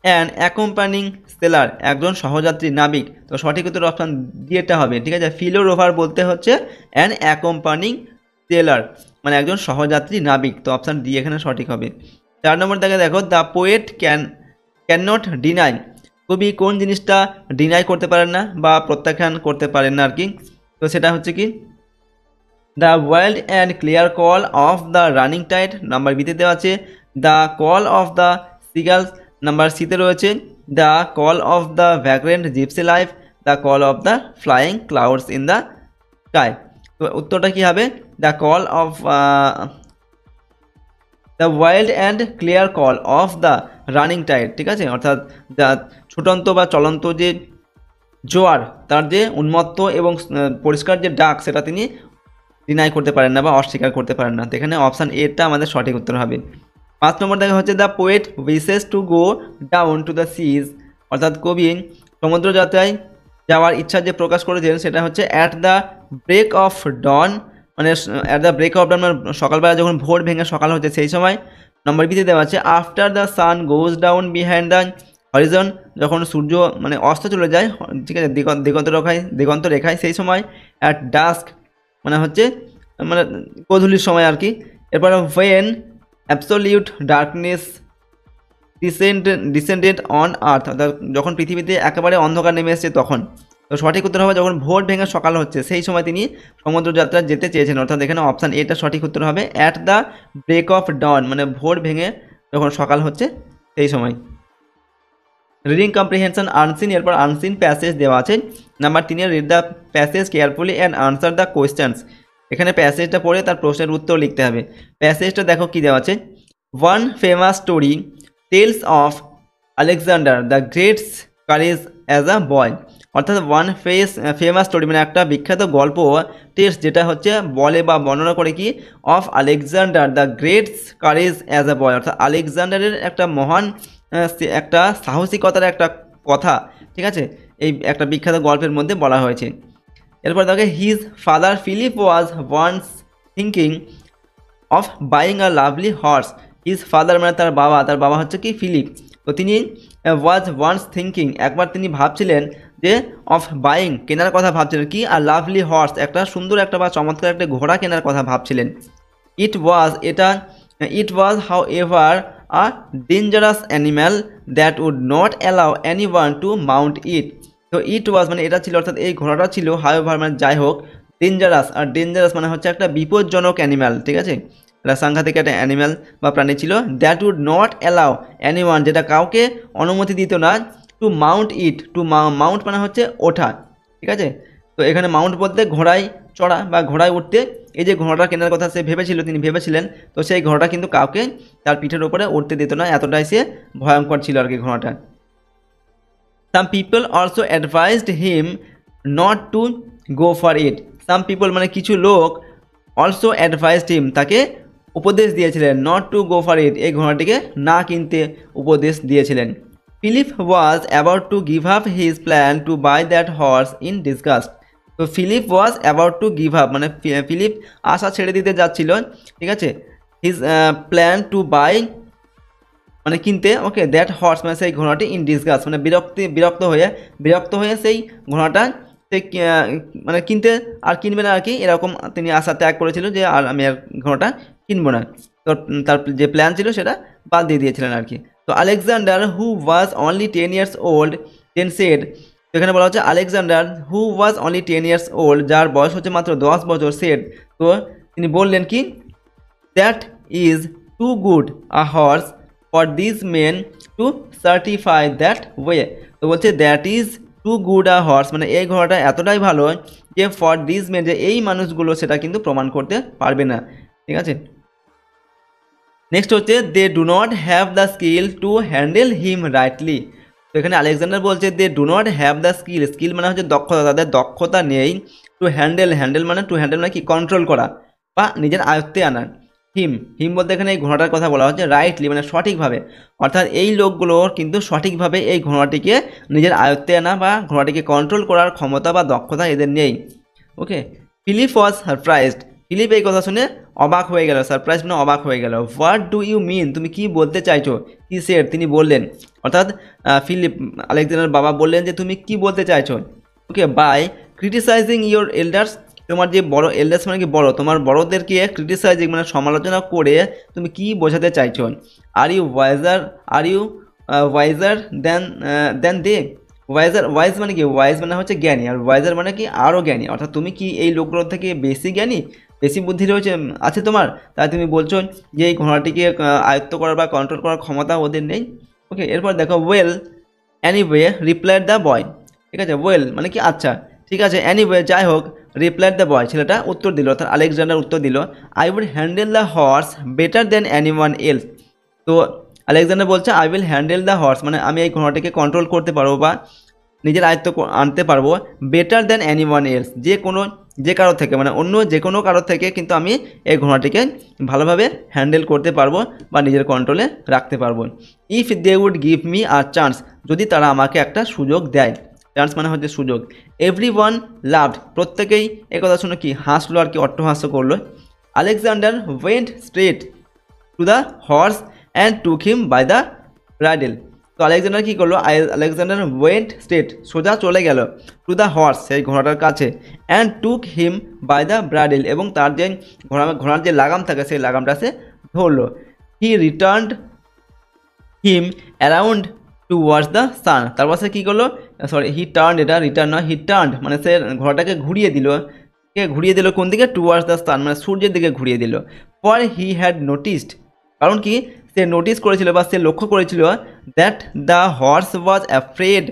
অ্যান্ড অ্যাকম্পানিং সেলার, একজন সহযাত্রী নাবিক। তো সঠিক উত্তর অপশান দিয়েটা হবে। ঠিক আছে, ফিলো রোভার বলতে হচ্ছে অ্যান্ড অ্যাকম্পানিং সেলার, মানে একজন সহযাত্রী নাবিক। তো অপশান ডি এখানে সঠিক হবে। 4 নম্বর দেখো the poet can not deny, কবি কোন জিনিসটা ডিনাই করতে পারেন না বা প্রত্যাখ্যান করতে পারেন না আর কি। তো সেটা হচ্ছে কি the wild and clear call of the running tide. Number বিতে দেওয়া আছে the call of the seagulls. Number সিতে রয়েছে the call of the vagrant gypsy life, the call of the flying clouds in the sky. তো উত্তরটা কী হবে, the call of the wild and clear call of the running tide. ঠিক আছে, অর্থাৎ যা ছুটন্ত বা চলন্ত যে জোয়ার, তার যে উন্মত্ত এবং পরিষ্কার যে ডাক, সেটা তিনি ডিনাই করতে পারেন না বা অস্বীকার করতে পারেন না। তো এখানে অপশান এটা আমাদের সঠিক উত্তর হবে। 5 নম্বর দেখা হচ্ছে the poet wishes to go down to the seas, অর্থাৎ কবি সমুদ্রযাত্রায় যাওয়ার ইচ্ছা যে প্রকাশ করেছেন সেটা হচ্ছে at the break of dawn, মানে at the break of dawn মানে সকালবেলা যখন ভোর ভেঙে সকাল হচ্ছে সেই সময়। নম্বর বিতে দেওয়া আছে after the sun goes down behind the Harijan, যখন সূর্য মানে অস্ত চলে যায়, ঠিক আছে, দিগন্ত রেখায় সেই সময়। অ্যাট ডাস্ক মানে হচ্ছে মানে গোধূলির সময় আর কি। এরপর when absolute darkness descended on earth, অর্থাৎ যখন পৃথিবীতে একেবারে অন্ধকার নেমে এসেছে তখন। তো সঠিক উত্তর হবে যখন ভোর ভেঙে সকাল হচ্ছে সেই সময় তিনি সমুদ্রযাত্রা যেতে চেয়েছেন, অর্থাৎ এখানে অপশান এটা সঠিক উত্তর হবে at the break of dawn, মানে ভোর ভেঙে যখন সকাল হচ্ছে সেই সময়। রিডিং কম্প্রিহেনশন আনসিন, এরপর আনসিন প্যাসেজ দেওয়া আছে। নাম্বার 3-এ read the passage carefully and answer the questions, এখানে প্যাসেজটা পড়ে তার প্রশ্নের উত্তর লিখতে হবে। প্যাসেজটা দেখো কী দেওয়া আছে, one famous story tells of Alexander the Great's courage as a boy, অর্থাৎ ওয়ান ফেমাস স্টোরি মানে একটা বিখ্যাত গল্প টেলস যেটা হচ্ছে বলে বা বর্ণনা করে কি of Alexander the Great's courage as a boy, অর্থাৎ আলেকজান্ডারের একটা মহান একটা সাহসিকতার একটা কথা, ঠিক আছে, এই একটা বিখ্যাত গল্পের মধ্যে বলা হয়েছে। এরপর দেখে his father Philip was once thinking of buying a lovely horse, his father মানে তার বাবা হচ্ছে কি ফিলিপ। তো তিনি ওয়াজ ওয়ান্স থিঙ্কিং, একবার তিনি ভাবছিলেন যে অফ বাইং কেনার কথা ভাবছিলেন কি, আর লাভলি হর্স একটা সুন্দর একটা বা চমৎকার একটা ঘোড়া কেনার কথা ভাবছিলেন। It was however a dangerous animal that would not allow anyone to mount it. তো ইট ওয়াজ মানে এটা ছিল, অর্থাৎ এই ঘোড়াটা ছিল, হাউ এভার মানে যাই হোক, ডেঞ্জারাস, আর ডেঞ্জারাস মানে হচ্ছে একটা বিপজ্জনক অ্যানিম্যাল, ঠিক আছে, এটা সাংঘাতিক একটা অ্যানিম্যাল বা প্রাণী ছিল। That would not allow anyone, যেটা কাউকে অনুমতি দিত না, টু মাউন্ট ইট, মাউন্ট মানে হচ্ছে ওঠা, ঠিক আছে। তো এখানে মাউন্ট বলতে ঘোড়ায় চড়া বা ঘোড়ায় উঠতে। এই যে ঘোড়াটা কেনার কথা তিনি ভেবেছিলেন, তো সেই ঘোড়াটা কিন্তু কাউকে তার পিঠের উপরে উঠতে দিত না, এতটাই সে ভয়ঙ্কর ছিল আর কি ঘোড়াটা। Some people also advised him not to go for it. Some people মানে কিছু লোক, অলসো অ্যাডভাইসড হিম তাকে উপদেশ দিয়েছিলেন, not to go for it এই ঘোড়াটিকে না কিনতে উপদেশ দিয়েছিলেন। Philip was about to give up his plan to buy that horse in disgust. তো Philip was about to give up মানে ফিলিপ আশা ছেড়ে দিতে যাচ্ছিল, ঠিক আছে, হিজ প্ল্যান টু বাই মানে কিনতে, ওকে, দ্যাট হর্স মানে সেই ঘোড়াটি ইন ডিসগাস্ট মানে বিরক্ত হয়ে সেই ঘোড়াটা সে মানে কিনতে আর কিনবে না আর কি, এরকম তিনি আশা ত্যাগ করেছিল যে আর আমি আর ঘোড়াটা কিনবো না। তো তার যে প্ল্যান ছিল সেটা বাদ দিয়ে দিয়েছিলেন আর কি। তো Alexander who was only 10 years old then said, তো এখানে বলা হচ্ছে Alexander who was only 10 years old, যার বয়স হচ্ছে মাত্র 10 বছর, সেড, তো তিনি বললেন কি, that is too good a horse for this men to certify that way. তো বলছে that is too good a horse মানে এই ঘোড়াটা এতটাই ভালো যে ফর দিস মেন যে এই মানুষগুলো সেটা কিন্তু প্রমাণ করতে পারবে না, ঠিক আছে। নেক্সট হচ্ছে they do not have the skill to handle him rightly. তো এখানে আলেকজান্ডার বলছে they do not have the skill মানে হচ্ছে দক্ষতা, তাদের দক্ষতা নেই, টু হ্যান্ডেল মানে কি কন্ট্রোল করা বা নিজের আয়ত্তে আনা। হিম বলতে এখানে এই ঘোড়াটার কথা বলা হচ্ছে রাইটলি মানে সঠিকভাবে, অর্থাৎ এই লোকগুলোর কিন্তু সঠিকভাবে এই ঘোড়াটিকে নিজের আয়ত্তে আনা বা ঘোড়াটিকে কন্ট্রোল করার ক্ষমতা বা দক্ষতা এদের নেই, ওকে। ফিলিপ ওয়াজ সারপ্রাইজড, ফিলিপ এই কথা শুনে অবাক হয়ে গেল, সারপ্রাইজ মানে অবাক হয়ে গেল। হোয়াট ডু ইউ মিন, তুমি কি বলতে চাইছো, হি সেড, তিনি বললেন, অর্থাৎ ফিলিপ আলেকজান্ডার বাবা বললেন যে তুমি কি বলতে চাইছো, ওকে, বাই ক্রিটিসাইজিং ইয়োর এল্ডার্স, তোমার যে বড় এল্ডার্স মানে কি বড়, তোমার বড়দেরকে ক্রিটিসাইজিং মানে সমালোচনা করে তুমি কি বোঝাতে চাইছো। Are you wiser than they, wise মানে কি, ওয়াইজ মানে হচ্ছে জ্ঞানী, আর ওয়াইজার মানে কি আরও জ্ঞানী, অর্থাৎ তুমি কি এই লোকগুলোর থেকে বেশি জ্ঞানী, বেশি বুদ্ধি রয়েছে আছে তোমার, তাই তুমি বলছো যে এই ঘোড়াটিকে আয়ত্ত করার বা কন্ট্রোল করার ক্ষমতা ওদের নেই, ওকে। এরপর দেখো well anyway replied the boy, ঠিক আছে, ওয়েল মানে কি আচ্ছা ঠিক আছে, অ্যানিওয়ে যাই হোক, রিপ্লাইড দ্য বয় ছেলেটা উত্তর দিল, অর্থাৎ আলেকজান্ডার উত্তর দিল, I will handle the horse better then anyone else. তো আলেকজান্ডার বলছে I will handle the horse মানে আমি এই ঘোড়াটিকে কন্ট্রোল করতে পারবো বা নিজের আয়ত্ত আনতে পারবো, বেটার দেন এনিওয়ান এলস যে কারো থেকে মানে অন্য যে কোনো কারো থেকে কিন্তু আমি এই ঘোড়াটিকে ভালোভাবে হ্যান্ডেল করতে পারবো বা নিজের কন্ট্রোলে রাখতে পারবো। If they would give me a chance, যদি তারা আমাকে একটা সুযোগ দেয়, চান্স মানে হচ্ছে সুযোগ। এভরি ওয়ান লাভড, প্রত্যেকেই এই কথা শুনে কি হাসলো আর কি অট্টহাস্য করলো। Alexander went straight to the horse and took him by the bridle. তো আলেকজান্ডার কী করলো, আলেকজান্ডার ওয়েন্ট স্ট্রেট সোজা চলে গেল টু দ্য হর্স সেই ঘোড়াটার কাছে, and took him by the bridle এবং তার যে ঘোড়ার যে লাগাম থাকে সেই লাগামটা সে ধরলো। He returned him around towards the sun, তারপর সে কী করলো, হি টার্ন, এটা রিটার্ন নয়, হি টার্ন মানে সে ঘোড়াটাকে ঘুরিয়ে দিল কোন দিকে, টুয়ার্ডস দ্য সান মানে সূর্যের দিকে ঘুরিয়ে দিল। ফর হি হ্যাড নোটিসড, কারণ কি সে নোটিস করেছিল বা সে লক্ষ্য করেছিল, that the horse was afraid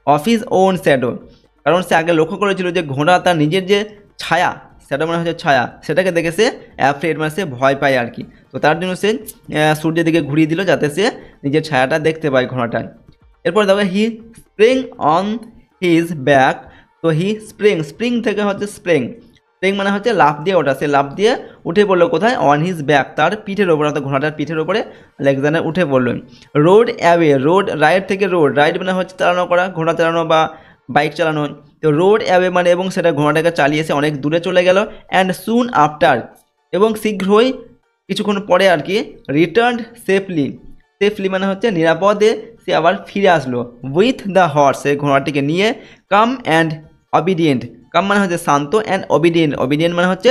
of his own shadow, কারণ সে আগে লক্ষ্য করেছিল যে ঘোড়া তার নিজের যে ছায়া, শ্যাডো মানে হচ্ছে ছায়া, সেটাকে দেখে সে অ্যাফ্রেড মানে সে ভয় পায় আর কি। তো তার জন্য সে সূর্যের দিকে ঘুরিয়ে দিল যাতে সে নিজের ছায়াটা দেখতে পায় ঘোড়াটায়। এরপর দেখো হি স্প্রিং অন হিজ ব্যাক, তো হি স্প্রিং থেকে হচ্ছে স্প্রিং মানে হচ্ছে লাফ দিয়ে ওঠা, সে লাফ দিয়ে উঠে পড়লো কোথায়, অন হিজ ব্যাক তার পিঠের ওপর, অর্থাৎ ঘোড়াটার পিঠের ওপরে আলেকজান্ডার উঠে পড়লো। রোড অ্যাওয়ে, রাইড থেকে রাইড মানে হচ্ছে চালানো করা, ঘোড়া চালানো বা বাইক চালানো, তো রোড অ্যাওয়ে মানে এবং সেটা ঘোড়াটাকে চালিয়ে এসে অনেক দূরে চলে গেল। অ্যান্ড সুন আফটার এবং শীঘ্রই কিছুক্ষণ পরে আর কি রিটার্ন সেফলি, সেফলি মানে হচ্ছে নিরাপদে সে আবার ফিরে আসলো। উইথ দ্য হর্স সেই ঘোড়াটিকে নিয়ে। কাম অ্যান্ড অবিডিয়েন্ট, কাম মানে হচ্ছে শান্ত, অ্যান্ড অবিডিয়েন্ট, অবিডিয়েন্ট মানে হচ্ছে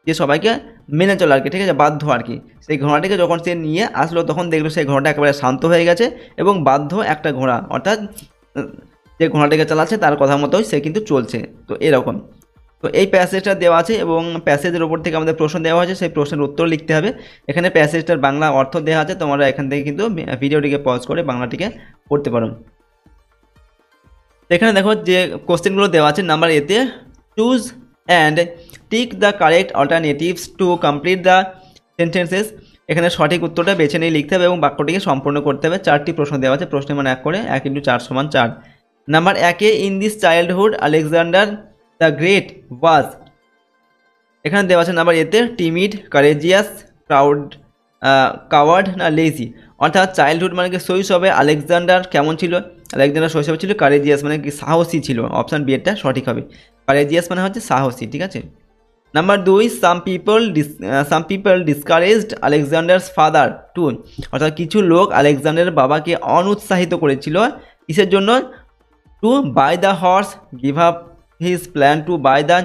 যে সবাইকে মেনে চলে আর কি, ঠিক আছে, বাধ্য আর কি। সেই ঘোড়াটিকে যখন সে নিয়ে আসলো তখন দেখলো সেই ঘোড়াটা একেবারে শান্ত হয়ে গেছে এবং বাধ্য একটা ঘোড়া, অর্থাৎ যে ঘোড়াটিকে চালাচ্ছে তার কথা মতোই সে কিন্তু চলছে। তো এরকম, তো এই প্যাসেজটা দেওয়া আছে এবং প্যাসেজের ওপর থেকে আমাদের প্রশ্ন দেওয়া হয়েছে, সেই প্রশ্নের উত্তর লিখতে হবে। এখানে প্যাসেজটার বাংলা অর্থ দেওয়া আছে, তোমরা এখান থেকে কিন্তু ভিডিওটিকে পজ করে বাংলাটিকে পড়তে পারো। এখানে দেখো যে কোশ্চেনগুলো দেওয়া আছে, নাম্বার এতে choose and tick the correct alternatives to complete the sentences. এখানে সঠিক উত্তরটা বেছে নিয়ে লিখতে হবে এবং বাক্যটিকে সম্পূর্ণ করতে হবে। 4টি প্রশ্ন দেওয়া আছে, প্রশ্নের মান 1 করে, 1 × 4 = 4। নাম্বার 1-এ in this childhood Alexander the Great was, এখানে দেওয়া আছে নাম্বার এতে টিমিড, কারেজিয়াস, কাওয়ার্ড না লেজি। অর্থাৎ চাইল্ডহুড মানে কি শৈশবে আলেকজান্ডার কেমন ছিল, আলেকজান্ডার শৈশবে ছিল কারেজিয়াস মানে কি সাহসী ছিল, অপশান বি এরটা সঠিক হবে। কারেজিয়াস মানে হচ্ছে সাহসী, ঠিক আছে। Number 2, some people discouraged Alexander's father to, অর্থাৎ কিছু লোক আলেকজান্ডারের বাবাকে অনুৎসাহিত করেছিল কিসের জন্য, to buy the horse, give up his plan to buy the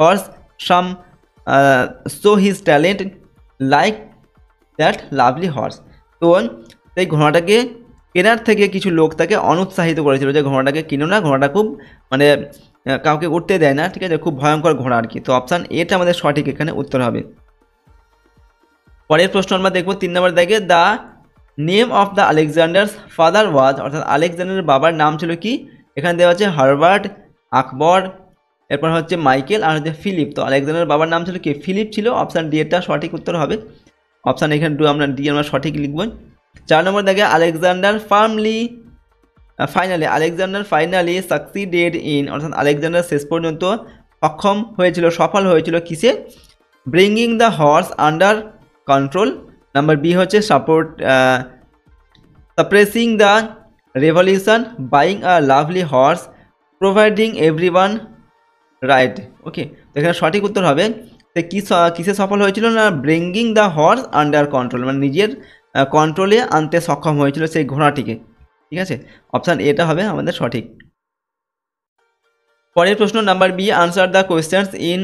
horse, some show his talent like that lovely horse. তো সেই ঘোড়াটাকে কেনার থেকে কিছু লোক তাকে অনুৎসাহিত করেছিল যে ঘোড়াটাকে কিনো না, ঘোড়াটা খুব মানে কাউকে উঠতে দেয় না, ঠিক আছে, খুব ভয়ঙ্কর ঘোড়া আর কি। তো অপশান এটা আমাদের সঠিক এখানে উত্তর হবে। পরের প্রশ্ন আমরা দেখব 3 নম্বর দেখে, the name of the Alexander's father was, অর্থাৎ আলেকজান্ডারের বাবার নাম ছিল কি, এখানে দেওয়া আছে হারবার্ট, আকবর, এরপর হচ্ছে মাইকেল আর হচ্ছে ফিলিপ। তো আলেকজান্ডারের বাবার নাম ছিল কি, ফিলিপ ছিল, অপশান ডি এরটা সঠিক উত্তর হবে। অপশান এখানে ডি আমরা সঠিক লিখব। 4 নম্বর দেখে, আলেকজান্ডার ফাইনালি সাকসিডেড ইন, অর্থাৎ আলেকজান্ডার শেষ পর্যন্ত সফল হয়েছিল কিসে, bringing the horse under control. Number B হচ্ছে suppressing the revolution, buying a lovely horse, providing everyone right. Okay, তো এখানে সঠিক উত্তর হবে কিসে সফল হয়েছিল না, bringing the horse under control, মানে নিজের কন্ট্রোলে আনতে সক্ষম হয়েছিল সেই ঘোড়াটিকে, ঠিক আছে। অপশান এটা হবে আমাদের সঠিক। পরের প্রশ্ন number B, answer the questions in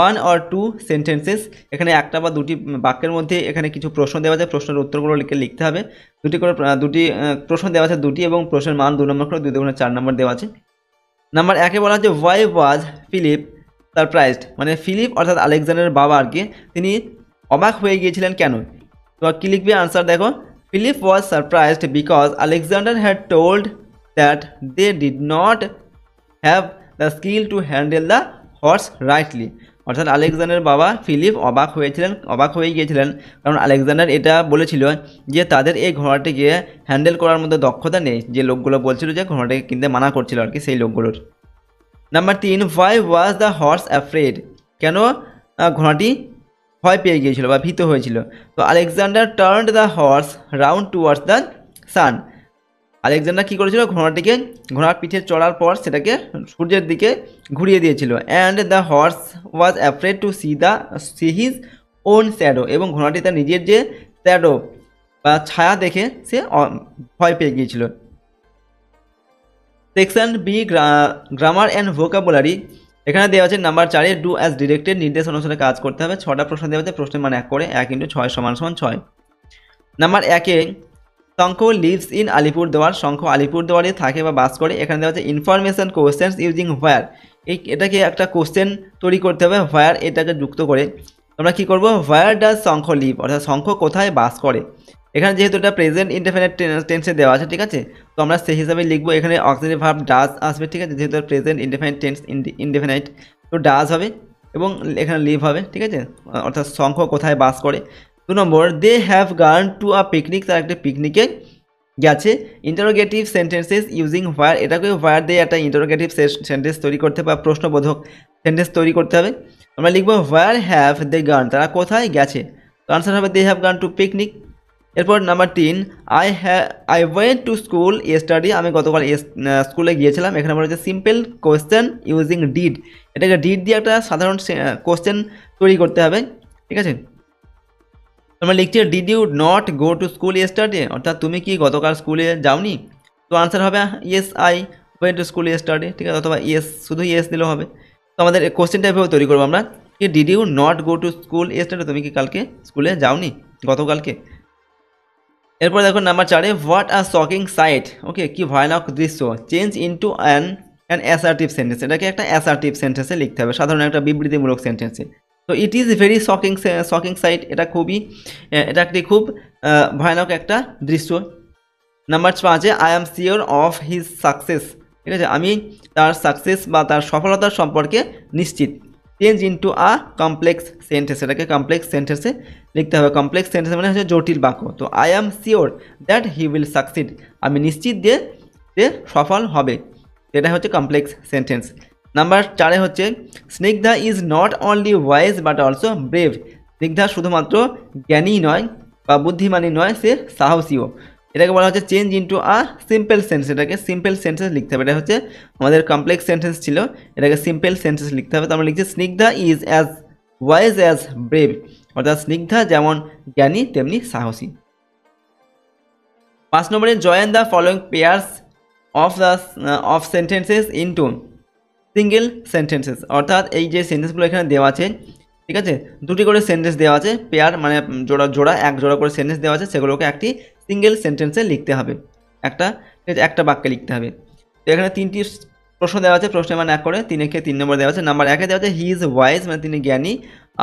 1 or 2 sentences. এখানে একটা বা দুটি বাক্যের মধ্যে এখানে কিছু প্রশ্ন দেওয়া আছে, প্রশ্নের উত্তরগুলো লিখতে হবে। দুটি প্রশ্ন দেওয়া আছে দুটি এবং প্রশ্নের মান 2 নম্বর করে, 2 × 4 নম্বর দেওয়া আছে। নাম্বার 1-এ বলা হচ্ছে ওয়াই ওয়াজ ফিলিপ সারপ্রাইজড, মানে ফিলিপ অর্থাৎ আলেকজান্ডারের বাবা আর কি, তিনি অবাক হয়ে গিয়েছিলেন কেন। তো কি লিখবে আনসার দেখো, Philip was surprised because Alexander had told that they did not have the skill to handle the horse rightly, অর্থাৎ আলেকজান্ডারের বাবা ফিলিপ অবাক হয়ে গিয়েছিলেন কারণ আলেকজান্ডার এটা বলেছিল যে তাদের এই ঘোড়াটিকে হ্যান্ডেল করার মধ্যে দক্ষতা নেই, যে লোকগুলো বলছিল যে ঘোড়াটিকে কিনতে মানা করছিল আর কি, সেই লোকগুলোর। Number 3, why was the horse afraid, কেন ঘোড়াটি ভয় পেয়ে গিয়েছিল বা ভীত হয়েছিল। তো Alexander turned the horse round towards the sun, Alexander কী করেছিল, ঘোড়ার পিঠে চড়ার পর সেটাকে সূর্যের দিকে ঘুরিয়ে দিয়েছিল। And the horse was afraid to see his own shadow, এবং ঘোড়াটি তার নিজের যে শ্যাডো বা ছায়া দেখে সে ভয় পেয়ে গিয়েছিল। Section B, grammar and vocabulary. এখানে দেওয়া আছে নাম্বার 4-এ ডু অ্যাজ ডিরেক্টেড, নির্দেশ অনুসারে কাজ করতে হবে। 6টা প্রশ্ন দেওয়া আছে, প্রশ্নের মান 1 করে, 1 × 6 = 6। নাম্বার 1-এ শঙ্খ লিভস ইন আলিপুরদুয়ার, শঙ্খ আলিপুরদুয়ারে থাকে বা বাস করে। এখানে দেওয়া আছে ইনফরমেশন কোশ্চেন্স ইউজিং হোয়ার, এটাকে একটা কোশ্চেন তৈরি করতে হবে হোয়ার এটাকে যুক্ত করে। আমরা কি করব, হোয়ার ডাজ শঙ্খ লিভ, অর্থাৎ শঙ্খ কোথায় বাস করে। এখানে যেহেতু এটা প্রেজেন্ট ইনডেফিনিট টেন্সে দেওয়া আছে, ঠিক আছে, তো আমরা সেই হিসাবে লিখবো। এখানে অক্সিলারি ভার্ব ডাজ আসবে, ঠিক আছে, যেহেতু প্রেজেন্ট ইনডেফিনিট টেন্স ইনডেফিনাইট, তো ডাজ হবে এবং এখানে লিভ হবে, ঠিক আছে, অর্থাৎ শঙ্খ কোথায় বাস করে। 2 নম্বর, they have gone to a picnic, তারা একটা পিকনিকে গেছে। ইন্টারোগেটিভ সেন্টেন্সেস ইউজিং হোয়ার, এটাকে হোয়ার দিয়ে একটা ইন্টারোগেটিভ সেন্টেন্স তৈরি করতে হবে বা প্রশ্নবোধক সেন্টেন্স তৈরি করতে হবে। আমরা লিখবো হোয়ার হ্যাভ দে গান, তারা কোথায় গেছে। তো আনসার হবে they have gone to picnic. এরপর number 3, I went to school yesterday, আমি গতকাল স্কুলে গিয়েছিলাম। এখানে বলা হচ্ছে সিম্পল কোয়েশ্চেন ইউজিং ডিড, এটাকে ডিড দিয়ে একটা সাধারণ কোয়েশ্চেন তৈরি করতে হবে, ঠিক আছে। তোমরা লিখছে did you not go to school yesterday, অর্থাৎ তুমি কি গতকাল স্কুলে যাওনি? তো আনসার হবে yes I went to school yesterday, ঠিক আছে, অথবা ইয়েস, শুধু ইয়েস দিলেও হবে। তো আমাদের কোশ্চেনটা এভাবে তৈরি করবো আমরা, কি did you not go to school yesterday, তুমি কি কালকে স্কুলে যাওনি, গতকালকে। এরপর দেখো number 4, what are shocking sight, okay, কি ভয়ানক দৃশ্য, change into an assertive sentence, এটাকে একটা অ্যাসার্টিভ সেন্টেন্সে লিখতে হবে, সাধারণ একটা বিবৃতিমূলক সেন্টেন্সে। তো it is very shocking sight, এটা একটি খুব ভয়ানক একটা দৃশ্য। Number 5, I am sure of his success, ঠিক আছে, আমি তার সাকসেস বা তার সফলতার সম্পর্কে নিশ্চিত। Change into a complex sentence, এটাকে কমপ্লেক্স সেন্টেন্সে লিখতে হবে। কমপ্লেক্স সেন্টেন্স মানে হচ্ছে জটিল বাক্য। তো I am sure that he will succeed, আমি নিশ্চিত যে সফল হবে, এটা হচ্ছে কমপ্লেক্স সেন্টেন্স। নাম্বার 4 হচ্ছে Snigdha is not only wise but also brave, Snigdha শুধুমাত্র জ্ঞানী নয় বা বুদ্ধিমানী নয়, সে সাহসীও। এটাকে বলা হচ্ছে change into a simple sentence, এটাকে সিম্পল সেন্টেন্স লিখতে হবে। এটা হচ্ছে আমাদের কমপ্লেক্স সেন্টেন্স ছিল, এটাকে সিম্পল সেন্টেন্স লিখতে হবে। তো আমরা লিখছি Snigdha is as wise as brave, অর্থাৎ স্নিগ্ধা যেমন জ্ঞানী তেমনি সাহসী। 5 নম্বরে join the following pairs of sentences into single sentences, অর্থাৎ এই যে সেন্টেন্সগুলো এখানে দেওয়া আছে, ঠিক আছে, দুটি করে সেন্টেন্স দেওয়া আছে, পেয়ার মানে জোড়া এক জোড়া করে সেন্টেন্স দেওয়া আছে, সেগুলোকে একটি সিঙ্গেল সেন্টেন্সে লিখতে হবে, একটা বাক্যে লিখতে হবে। তো এখানে 3টি প্রশ্ন দেওয়া আছে, প্রশ্নের মান 1 করে, 3-এ 3 নম্বর দেওয়া আছে। নাম্বার 1-এ দেওয়া আছে হি ইজ ওয়াইজ, মানে তিনি জ্ঞানী,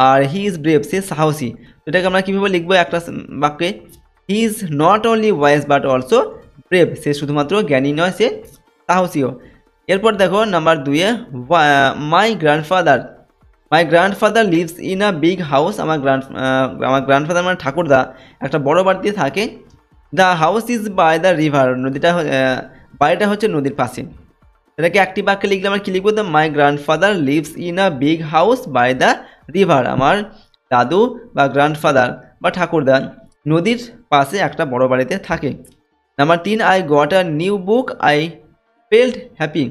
আর হি ইজ ব্রেভ, সে সাহসী। তো এটাকে আমরা কীভাবে লিখবো একটা বাক্যে, he is not only wise but also brave, সে শুধুমাত্র জ্ঞানী নয়, সে সাহসীও। এরপর দেখো নাম্বার 2-এ my grandfather lives in a big house, আমার গ্র্যান্ডফাদার মানে ঠাকুরদা একটা বড় বাড়িতে থাকে। The house is by the river, বাড়িটা হচ্ছে নদীর পাশে। এটাকে একটি বাক্যে লিখলে আমরা কী লিখবো, the my grandfather lives in a big house by the river, আমার দাদু বা গ্র্যান্ডফাদার বা ঠাকুরদা নদীর পাশে একটা বড় বাড়িতে থাকে। Number 3, I got a new book, I felt happy,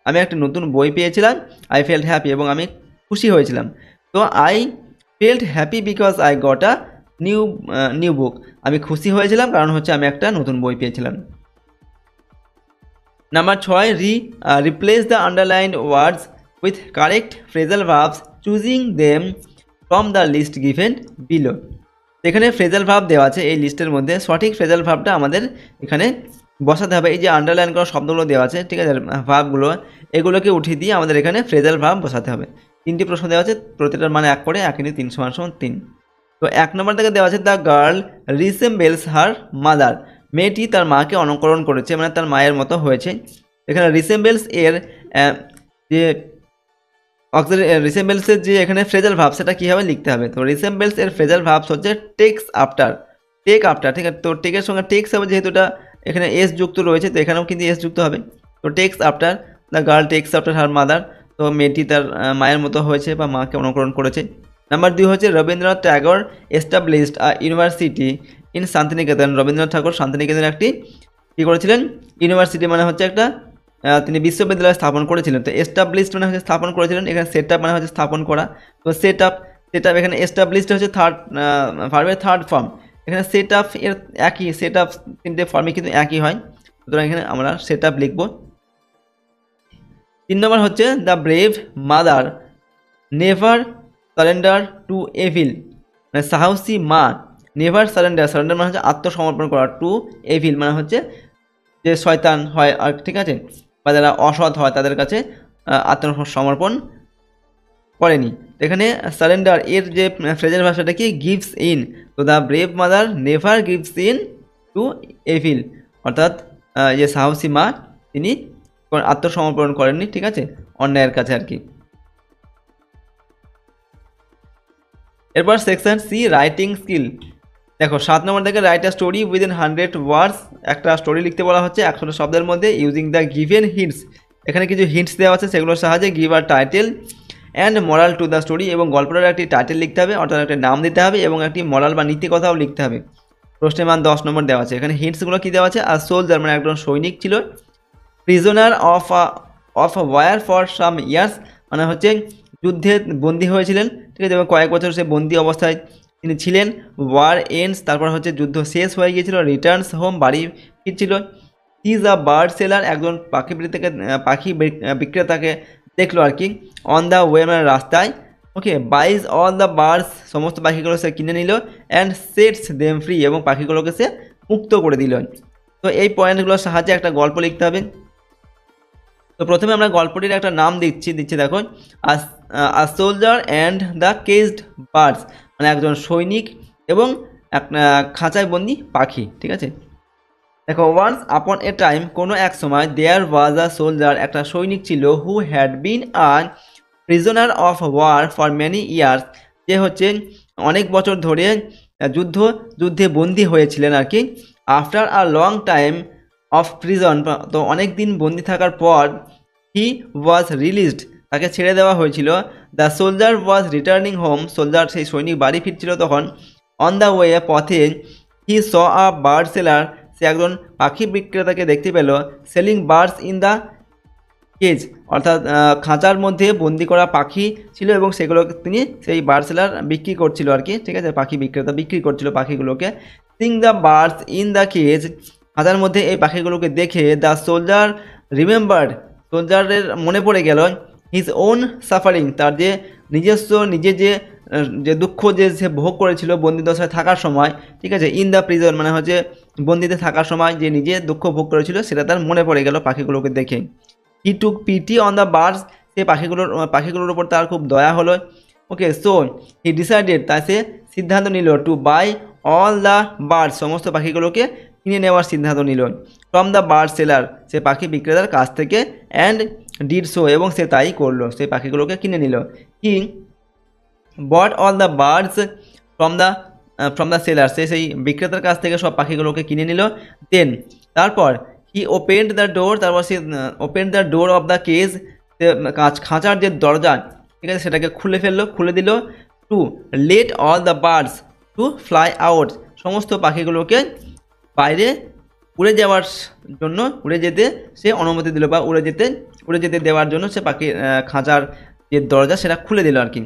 আমি একটা নতুন বই পেয়েছিলাম, আই ফেল্ট হ্যাপি, এবং আমি খুশি হয়েছিলাম। তো I felt happy because I got a new book, আমি খুশি হয়েছিলাম কারণ হচ্ছে আমি একটা নতুন বই পেয়েছিলাম। Number 6, replace the underlined words with correct phrasal verbs choosing them from the list given below. এখানে ফ্রেজাল ভার্ব দেওয়া আছে, এই লিস্টের মধ্যে সঠিক ফ্রেজাল ভার্বটা আমাদের এখানে বসাতে হবে। এই যে আন্ডারলাইন করা শব্দগুলো দেওয়া আছে, ঠিক আছে, ভার্বগুলো, এগুলোকে উঠিয়ে দিয়ে আমাদের এখানে ফ্রেজাল ভার্ব বসাতে হবে। 3টি প্রশ্ন দেওয়া আছে, প্রতিটার মানে 1 করে, 1 × 3 = 3। তো 1 নম্বর থেকে দেওয়া আছে the girl resembles her mother, মেয়েটি তার মাকে অনুকরণ করেছে, মানে তার মায়ের মতো হয়েছে। এখানে রিসেম্বলস এর যে রিসেম্বলসের যে এখানে ফ্রেজাল ভার্ব সেটা কীভাবে লিখতে হবে। তো রিসেম্বলস এর ফ্রেজাল ভার্বস হচ্ছে টেক আফটার, ঠিক আছে। তো টেকের সঙ্গে টেক্স হবে, যেহেতু এটা এখানে এস যুক্ত রয়েছে, তো এখানেও কিন্তু এস যুক্ত হবে। তো takes after, the girl takes after her mother, তো মেয়েটি তার মায়ের মতো হয়েছে বা মাকে অনুকরণ করেছে। নাম্বার 2 হচ্ছে Rabindranath Tagore established a university in Shantiniketan, Rabindranath Thakur শান্তিনিকেতনে একটি কী করেছিলেন, ইউনিভার্সিটি মানে হচ্ছে একটা তিনি বিশ্ববিদ্যালয় স্থাপন করেছিলেন। তো এস্টাবলিশড মানে হচ্ছে স্থাপন করেছিলেন, এখানে সেট আপ মানে হচ্ছে স্থাপন করা। তো সেট আপ এখানে এস্টাবলিশড হচ্ছে ভার্বের থার্ড ফর্ম, এখানে সেট আপ এর একই, সেট আপ 3টে ফর্মে কিন্তু একই হয়, সুতরাং এখানে আমরা সেট আপ লিখব। 3 নম্বর হচ্ছে the brave mother never surrender to evil, মানে সাহসী মা নেভার সারেন্ডার মানে হচ্ছে আত্মসমর্পণ করা, টু এভিল মানে হচ্ছে যে শয়তান হয় আর, ঠিক আছে, বা যারা অসৎ হয় তাদের কাছে আত্মসমর্পণ করেনি। এখানে সারেন্ডার এর যে ফ্রেজাল ভাষাটা কি, গিভস ইন, তো the brave mother never gives in to evil, অর্থাৎ যে সাহসী মা তিনি আত্মসমর্পণ করেননি, ঠিক আছে, অন্যায়ের কাছে আর কি। এরপর সেকশন সি, রাইটিং স্কিল। দেখো 7 নম্বর থেকে রাইট আ স্টোরি উইদিন 100 ওয়ার্ডস, একটা স্টোরি লিখতে বলা হচ্ছে 100 শব্দের মধ্যে, ইউজিং দ্য গিভেন হিন্টস, এখানে কিছু হিন্টস দেওয়া আছে, সেগুলোর সাহায্যে give a title and moral to the story, এবং গল্পটার একটি টাইটেল লিখতে হবে, অর্থাৎ একটা নাম দিতে হবে, এবং একটি মরাল বা নীতি কথাও লিখতে হবে। প্রশ্নের মান 10 নম্বর দেওয়া আছে। এখানে হিন্টসগুলো কী দেওয়া আছে, আর সোলজার মানে একজন সৈনিক ছিল, prisoner of war for some years মানে হচ্ছে যুদ্ধে বন্দী হয়েছিলেন, ঠিক আছে, এবং কয়েক বছর সে বন্দী অবস্থায় তিনি ছিলেন। ওয়ার এন্ডস তারপর হচ্ছে যুদ্ধ শেষ হয়ে গিয়েছিল, রিটার্নস হোম বাড়ি ফিরছিল। ইজ আ বার্ড সেলার একজন পাখি বিক্রেতাকে দেখলো আর কি, অন দ্য ওয়ে মানে রাস্তায়, ওকে, বাইজ অল দ্য বার্ডস সমস্ত পাখিগুলো সে কিনে নিল, অ্যান্ড সেটস দেম ফ্রি এবং পাখিগুলোকে সে মুক্ত করে দিল। তো এই পয়েন্টগুলোর সাহায্যে একটা গল্প লিখতে হবে। তো প্রথমে আমরা গল্পটির একটা নাম দিচ্ছি দেখো, a soldier and the caged birds মানে একজন সৈনিক এবং একটা খাঁচায় বন্দি পাখি, ঠিক আছে। দেখো, ওয়ান্স আপন এ টাইম কোনো এক সময়, দেয়ার ওয়াজ আ সোলজার একটা সৈনিক ছিল, who had been a prisoner of war for many years যে হচ্ছে অনেক বছর ধরে যুদ্ধে বন্দী হয়েছিলেন আর কি। After a long time of prison তো অনেক দিন বন্দী থাকার পর, হি ওয়াজ রিলিজড তাকে ছেড়ে দেওয়া হয়েছিল। The soldier was returning home soldier সেই সৈনিক বাড়ি ফিরছিল তখন। অন দ্য ওয়ে পথে, হি স আ বার্ড সেলার সে একজন পাখি বিক্রেতাকে দেখতে পেল, selling birds in the cage অর্থাৎ খাঁচার মধ্যে বন্দি করা পাখি ছিল এবং সেগুলোকে তিনি সেই বার্ড সেলার বিক্রি করছিল আর কি, ঠিক আছে, পাখি বিক্রেতা বিক্রি করছিল পাখিগুলোকে। Singh the birds in the cage খাঁচার মধ্যে এই পাখিগুলোকে দেখে, দ্য সোলজার রিমেম্বার্ড সোলজারের মনে পড়ে গেল, হিজ ওন সাফারিং তার যে নিজে যে দুঃখ যে সে ভোগ করেছিল বন্দিদশায় থাকার সময়, ঠিক আছে, ইন দ্য প্রিজন মানে হচ্ছে বন্দিতে থাকার সময় যে নিজে দুঃখ ভোগ করেছিল সেটা তার মনে পড়ে গেল পাখিগুলোকে দেখে। হি টুক পিটি অন দ্য বার্ডস সে পাখিগুলোর উপর তার খুব দয়া হলো, ওকে। সো হি ডিসাইডেড তাই সে সিদ্ধান্ত নিল, to buy all the birds সমস্ত পাখিগুলোকে কিনে নেওয়ার সিদ্ধান্ত নিল, ফ্রম দ্য বার্ড সেলার সে পাখি বিক্রেতার কাছ থেকে, অ্যান্ড ডিড সো এবং সে তাই করলো, সেই পাখিগুলোকে কিনে নিল। He bought all the birds from the seller সে সেই বিক্রেতার কাছ থেকে সব পাখিগুলোকে কিনে নিল। দেন তারপর, হি ওপেন্ড দ্য ডোর তারপর সে opened the door of the cage খাঁচার যে দরজা, ঠিক আছে, সেটাকে খুলে দিল। To let all the birds to fly out সমস্ত পাখিগুলোকে বাইরে উড়ে যেতে সে অনুমতি দিল, বা উড়ে যেতে দেওয়ার জন্য সে খাঁচার যে দরজা সেটা খুলে দিল আর কি।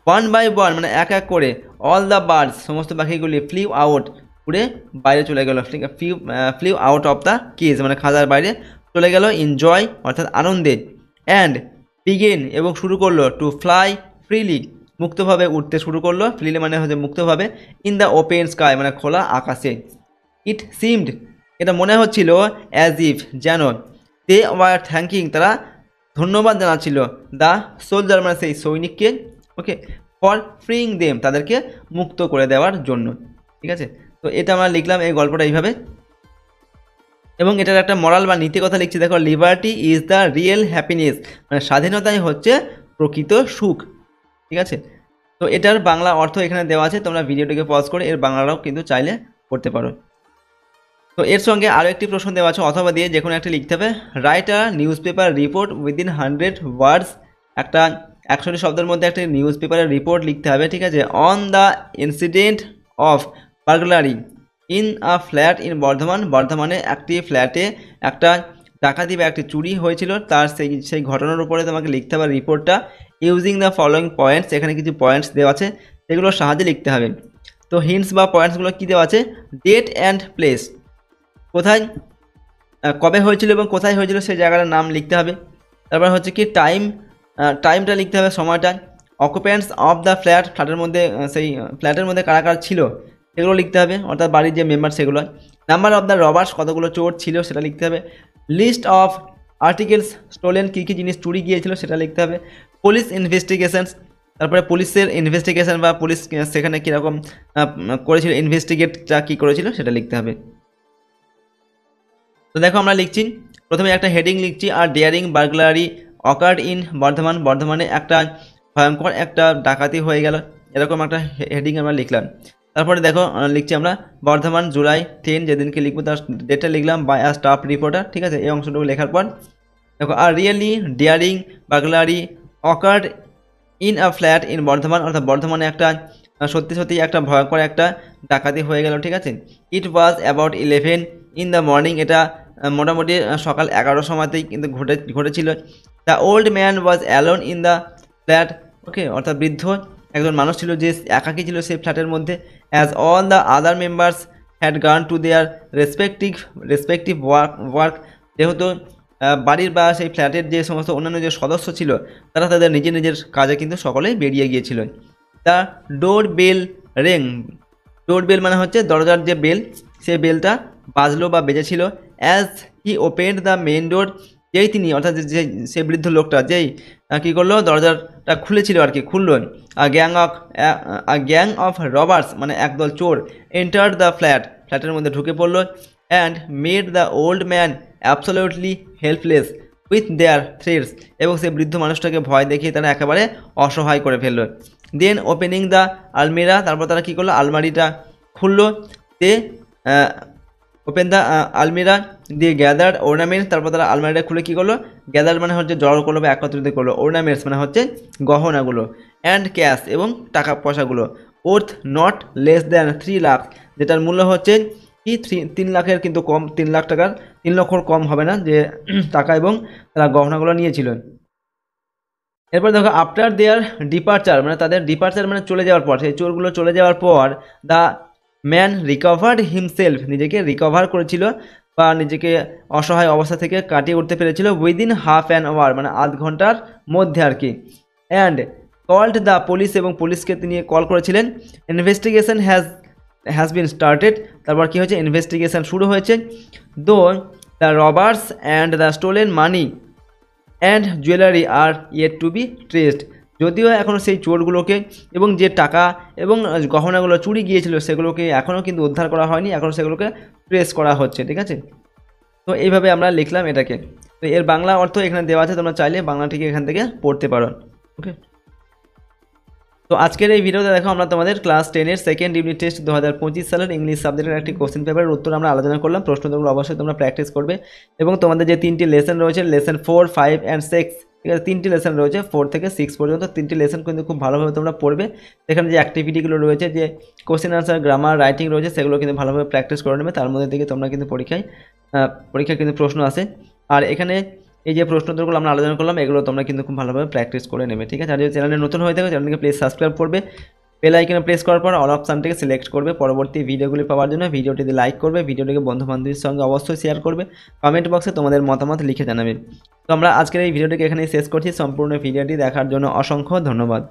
ওয়ান বাই ওয়ান মানে এক এক করে, অল দ্য বার্ডস সমস্ত পাখিগুলি ফ্লিউ আউট উড়ে বাইরে চলে গেল, flew out of the cage মানে খাঁচার বাইরে চলে গেল, এনজয় অর্থাৎ আনন্দে, অ্যান্ড বিগেন এবং শুরু করলো, টু ফ্লাই ফ্রিলি মুক্তভাবে উঠতে শুরু করলো, ফ্রিলি মানে হচ্ছে মুক্তভাবে, ইন দ্য ওপেন স্কাই মানে খোলা আকাশে। ইট সিমড এটা মনে হচ্ছিল, অ্যাজ ইফ যেন, দে ওয়ার থ্যাঙ্কিং তারা ধন্যবাদ জানাচ্ছিল, দ্য সোলজার মানে সেই সৈনিককে, ওকে, ফর ফ্রিং দেম তাদেরকে মুক্ত করে দেওয়ার জন্য, ঠিক আছে। তো এটা আমরা লিখলাম এই গল্পটা এইভাবে, এবং এটার একটা মরাল বা নীতি কথা লিখছি দেখো, liberty is the real happiness মানে স্বাধীনতাই হচ্ছে প্রকৃত সুখ, ঠিক আছে। তো এটার বাংলা অর্থ এখানে দেওয়া আছে, তোমরা ভিডিওটিকে পজ করে এর বাংলাটাও কিন্তু চাইলে করতে পারো। তো এর সঙ্গে আরও একটি প্রশ্ন দেওয়া আছে, অথবা দিয়ে যে কোনো একটা লিখতে হবে, write a news paper report within 100 ওয়ার্ডস একটা 100 শব্দের মধ্যে একটা নিউজ পেপারের রিপোর্ট লিখতে হবে, ঠিক আছে, on the incident of burglary in a flat in বর্ধমানে একটি ফ্ল্যাটে একটা ডাকাতি বা একটি চুরি হয়েছিল, তার সেই ঘটনার উপরে তোমাকে লিখতে হবে রিপোর্টটা, ইউজিং দ্য ফলোয়িং পয়েন্টস এখানে কিছু পয়েন্টস দেওয়া আছে সেগুলোর সাহায্যে লিখতে হবে। তো হিন্টস বা পয়েন্টসগুলো কী দেওয়া আছে, ডেট অ্যান্ড প্লেস কোথায় কবে হয়েছিল এবং কোথায় হয়েছিল সেই জায়গাটার নাম লিখতে হবে। তারপর হচ্ছে কি টাইমটা লিখতে হবে, সময়টা। অকুপেন্টস অফ দ্য ফ্ল্যাটের মধ্যে সেই ফ্ল্যাটের মধ্যে কারা কারা ছিল সেগুলো লিখতে হবে, অর্থাৎ বাড়ির যে মেম্বার সেগুলো। নাম্বার অফ দ্য রবার্স কতগুলো চোর ছিল সেটা লিখতে হবে। লিস্ট অফ আর্টিকেলস স্টোলেন কী কী জিনিস চুরি গিয়েছিল সেটা লিখতে হবে। পুলিশ ইনভেস্টিগেশনস তারপরে পুলিশের ইনভেস্টিগেশন বা পুলিশ সেখানে কীরকম করেছিল, ইনভেস্টিগেটটা কী করেছিল সেটা লিখতে হবে। তো দেখো আমরা লিখছি, প্রথমে একটা হেডিং লিখছি, আর ডেয়ারিং বার্গলারি অকার্ড ইন বর্ধমানে একটা ভয়ঙ্কর একটা ডাকাতি হয়ে গেল, এরকম একটা হেডিং আমরা লিখলাম। তারপরে দেখো লিখছি আমরা বর্ধমান জুলাই 10 যেদিনকে লিখবো তার ডেটটা লিখলাম, বাই আ স্টাফ রিপোর্টার, ঠিক আছে। এই অংশটুকু লেখার পর দেখো, are really daring burglary occurred in a flat in Bardhaman অর্থাৎ বর্ধমানে একটা সত্যি সত্যি একটা ভয়ঙ্কর একটা ডাকাতি হয়ে গেল, ঠিক আছে। It was about 11 in the morning, এটা মোটামুটি সকাল 11টার সময়তেই কিন্তু ঘটেছিল। The old man was alone in the flat, okay, অর্থাৎ বৃদ্ধ একজন মানুষ ছিল যে একাকী ছিল সেই ফ্ল্যাটের মধ্যে। As all the other members had গান টু দেয়ার রেসপেক্টিভ ওয়ার্ক, যেহেতু বাড়ির বা সেই ফ্ল্যাটের যে সমস্ত অন্যান্য যে সদস্য ছিল তারা তাদের নিজের নিজের কাজে কিন্তু সকলেই বেরিয়ে গিয়েছিল। The doorbell ring, doorbell মানে হচ্ছে দরজার যে বেল, সেই বেলটা বাজলো বা বেজেছিল। As he opened the main door, যেই তিনি অর্থাৎ যে সে বৃদ্ধ লোকটা যেই কী করলো দরজাটা খুলেছিল আর কি, খুললো। গ্যাং অফ রবার্স মানে একদল চোর এন্টার দ্য ফ্ল্যাটের মধ্যে ঢুকে পড়লো। And made the old man absolutely helpless with their threads, এবং সেই বৃদ্ধ মানুষটাকে ভয় দেখিয়ে তারা একেবারে অসহায় করে ফেললো। দেন ওপেনিং দ্য আলমিরা, তারপর তারা কী করলো আলমারিটা খুললো। দে ওপেন দ্য আলমিরা দিয়ে গ্যাদার অর্নামেন্টস, তারপর তারা আলমারিটা খুলে কী করলো, গ্যাদার মানে হচ্ছে জড়ো করলো বা একত্রিত করলো, অর্নামেন্টস মানে হচ্ছে গহনাগুলো, অ্যান্ড ক্যাশ এবং টাকা পয়সাগুলো, worth not less than 3 lakh, যেটার মূল্য হচ্ছে কি 3 লাখের কিন্তু কম, 3 লাখ টাকার 3 লক্ষর কম হবে না যে টাকা এবং তারা গহনাগুলো নিয়েছিল। এরপর দেখো আফটার দেয়ার ডিপারচার মানে তাদের ডিপারচার মানে চলে যাওয়ার পর, সেই চোরগুলো চলে যাওয়ার পর দ্য ম্যান রিকভার্ড হিমসেলফ, নিজেকে রিকভার করেছিল বা নিজেকে অসহায় অবস্থা থেকে কাটিয়ে উঠতে পেরেছিল উইদিন হাফ অ্যান আওয়ার মানে আধ ঘন্টার মধ্যে আর কি। অ্যান্ড কল্ড দ্য পুলিশ, এবং পুলিশকে তিনি কল করেছিলেন। ইনভেস্টিগেশন হ্যাজ বিন স্টার্টেড, তারপর কী হয়েছে ইনভেস্টিগেশন শুরু হয়েছে। Though the robbers and the stolen money and jewellery are yet to be traced, যদিও এখনও সেই চোরগুলোকে এবং যে টাকা এবং গহনাগুলো চুরি গিয়েছিল সেগুলোকে এখনও কিন্তু উদ্ধার করা হয়নি, এখনও সেগুলোকে ট্রেস করা হচ্ছে, ঠিক আছে। তো এইভাবে আমরা লিখলাম এটাকে। তো এর বাংলা অর্থ এখানে দেওয়া আছে, তোমরা চাইলে বাংলাটিকে এখান থেকে পড়তে পারো, ওকে। তো আজকের এই ভিডিওতে দেখো আমরা তোমাদের ক্লাস 10-এর সেকেন্ড ইউনিট টেস্ট 2025 সালের ইংলিশ সাবজেক্টের একটি কোশ্চেন পেপারের উত্তর আমরা আলোচনা করলাম। প্রশ্নগুলো অবশ্যই তোমরা প্র্যাকটিস করবে এবং তোমাদের যে 3টি লেসন রয়েছে, লেসন 4, 5 অ্যান্ড 6, ঠিক আছে, 3টি লেসন রয়েছে 4 থেকে 6 পর্যন্ত, 3টি লেসন কিন্তু খুব ভালোভাবে তোমরা পড়বে। এখানে যে অ্যাক্টিভিটিগুলো রয়েছে, যে কোশ্চেন আনসার, গ্রামার, রাইটিং রয়েছে, সেগুলো কিন্তু ভালোভাবে প্র্যাকটিস করে নেবে। তার মধ্যে থেকে তোমরা কিন্তু পরীক্ষায় কিন্তু প্রশ্ন আসে। আর এখানে এই যে প্রশ্নোত্তরগুলো আমরা আলোচনা করলাম এগুলো তোমরা কিন্তু খুব ভালোভাবে প্র্যাকটিস করে নেবে, ঠিক আছে। আর যদি চ্যানেলে নতুন হয়ে থাকে চ্যানেলটিকে প্লিজ সাবস্ক্রাইব করবে, বেল আইকনে প্রেস করার পর অল অপশানটিকে সিলেক্ট করবে পরবর্তী ভিডিওগুলি পাওয়ার জন্য। ভিডিওটিতে লাইক করবে, ভিডিওটিকে বন্ধু বান্ধবীর সঙ্গে অবশ্যই শেয়ার করবে, কমেন্ট বক্সে তোমাদের মতামত লিখে জানাবে। তো আমরা আজকের এই ভিডিওটিকে এখানেই শেষ করছি। সম্পূর্ণ ভিডিওটি দেখার জন্য অসংখ্য ধন্যবাদ।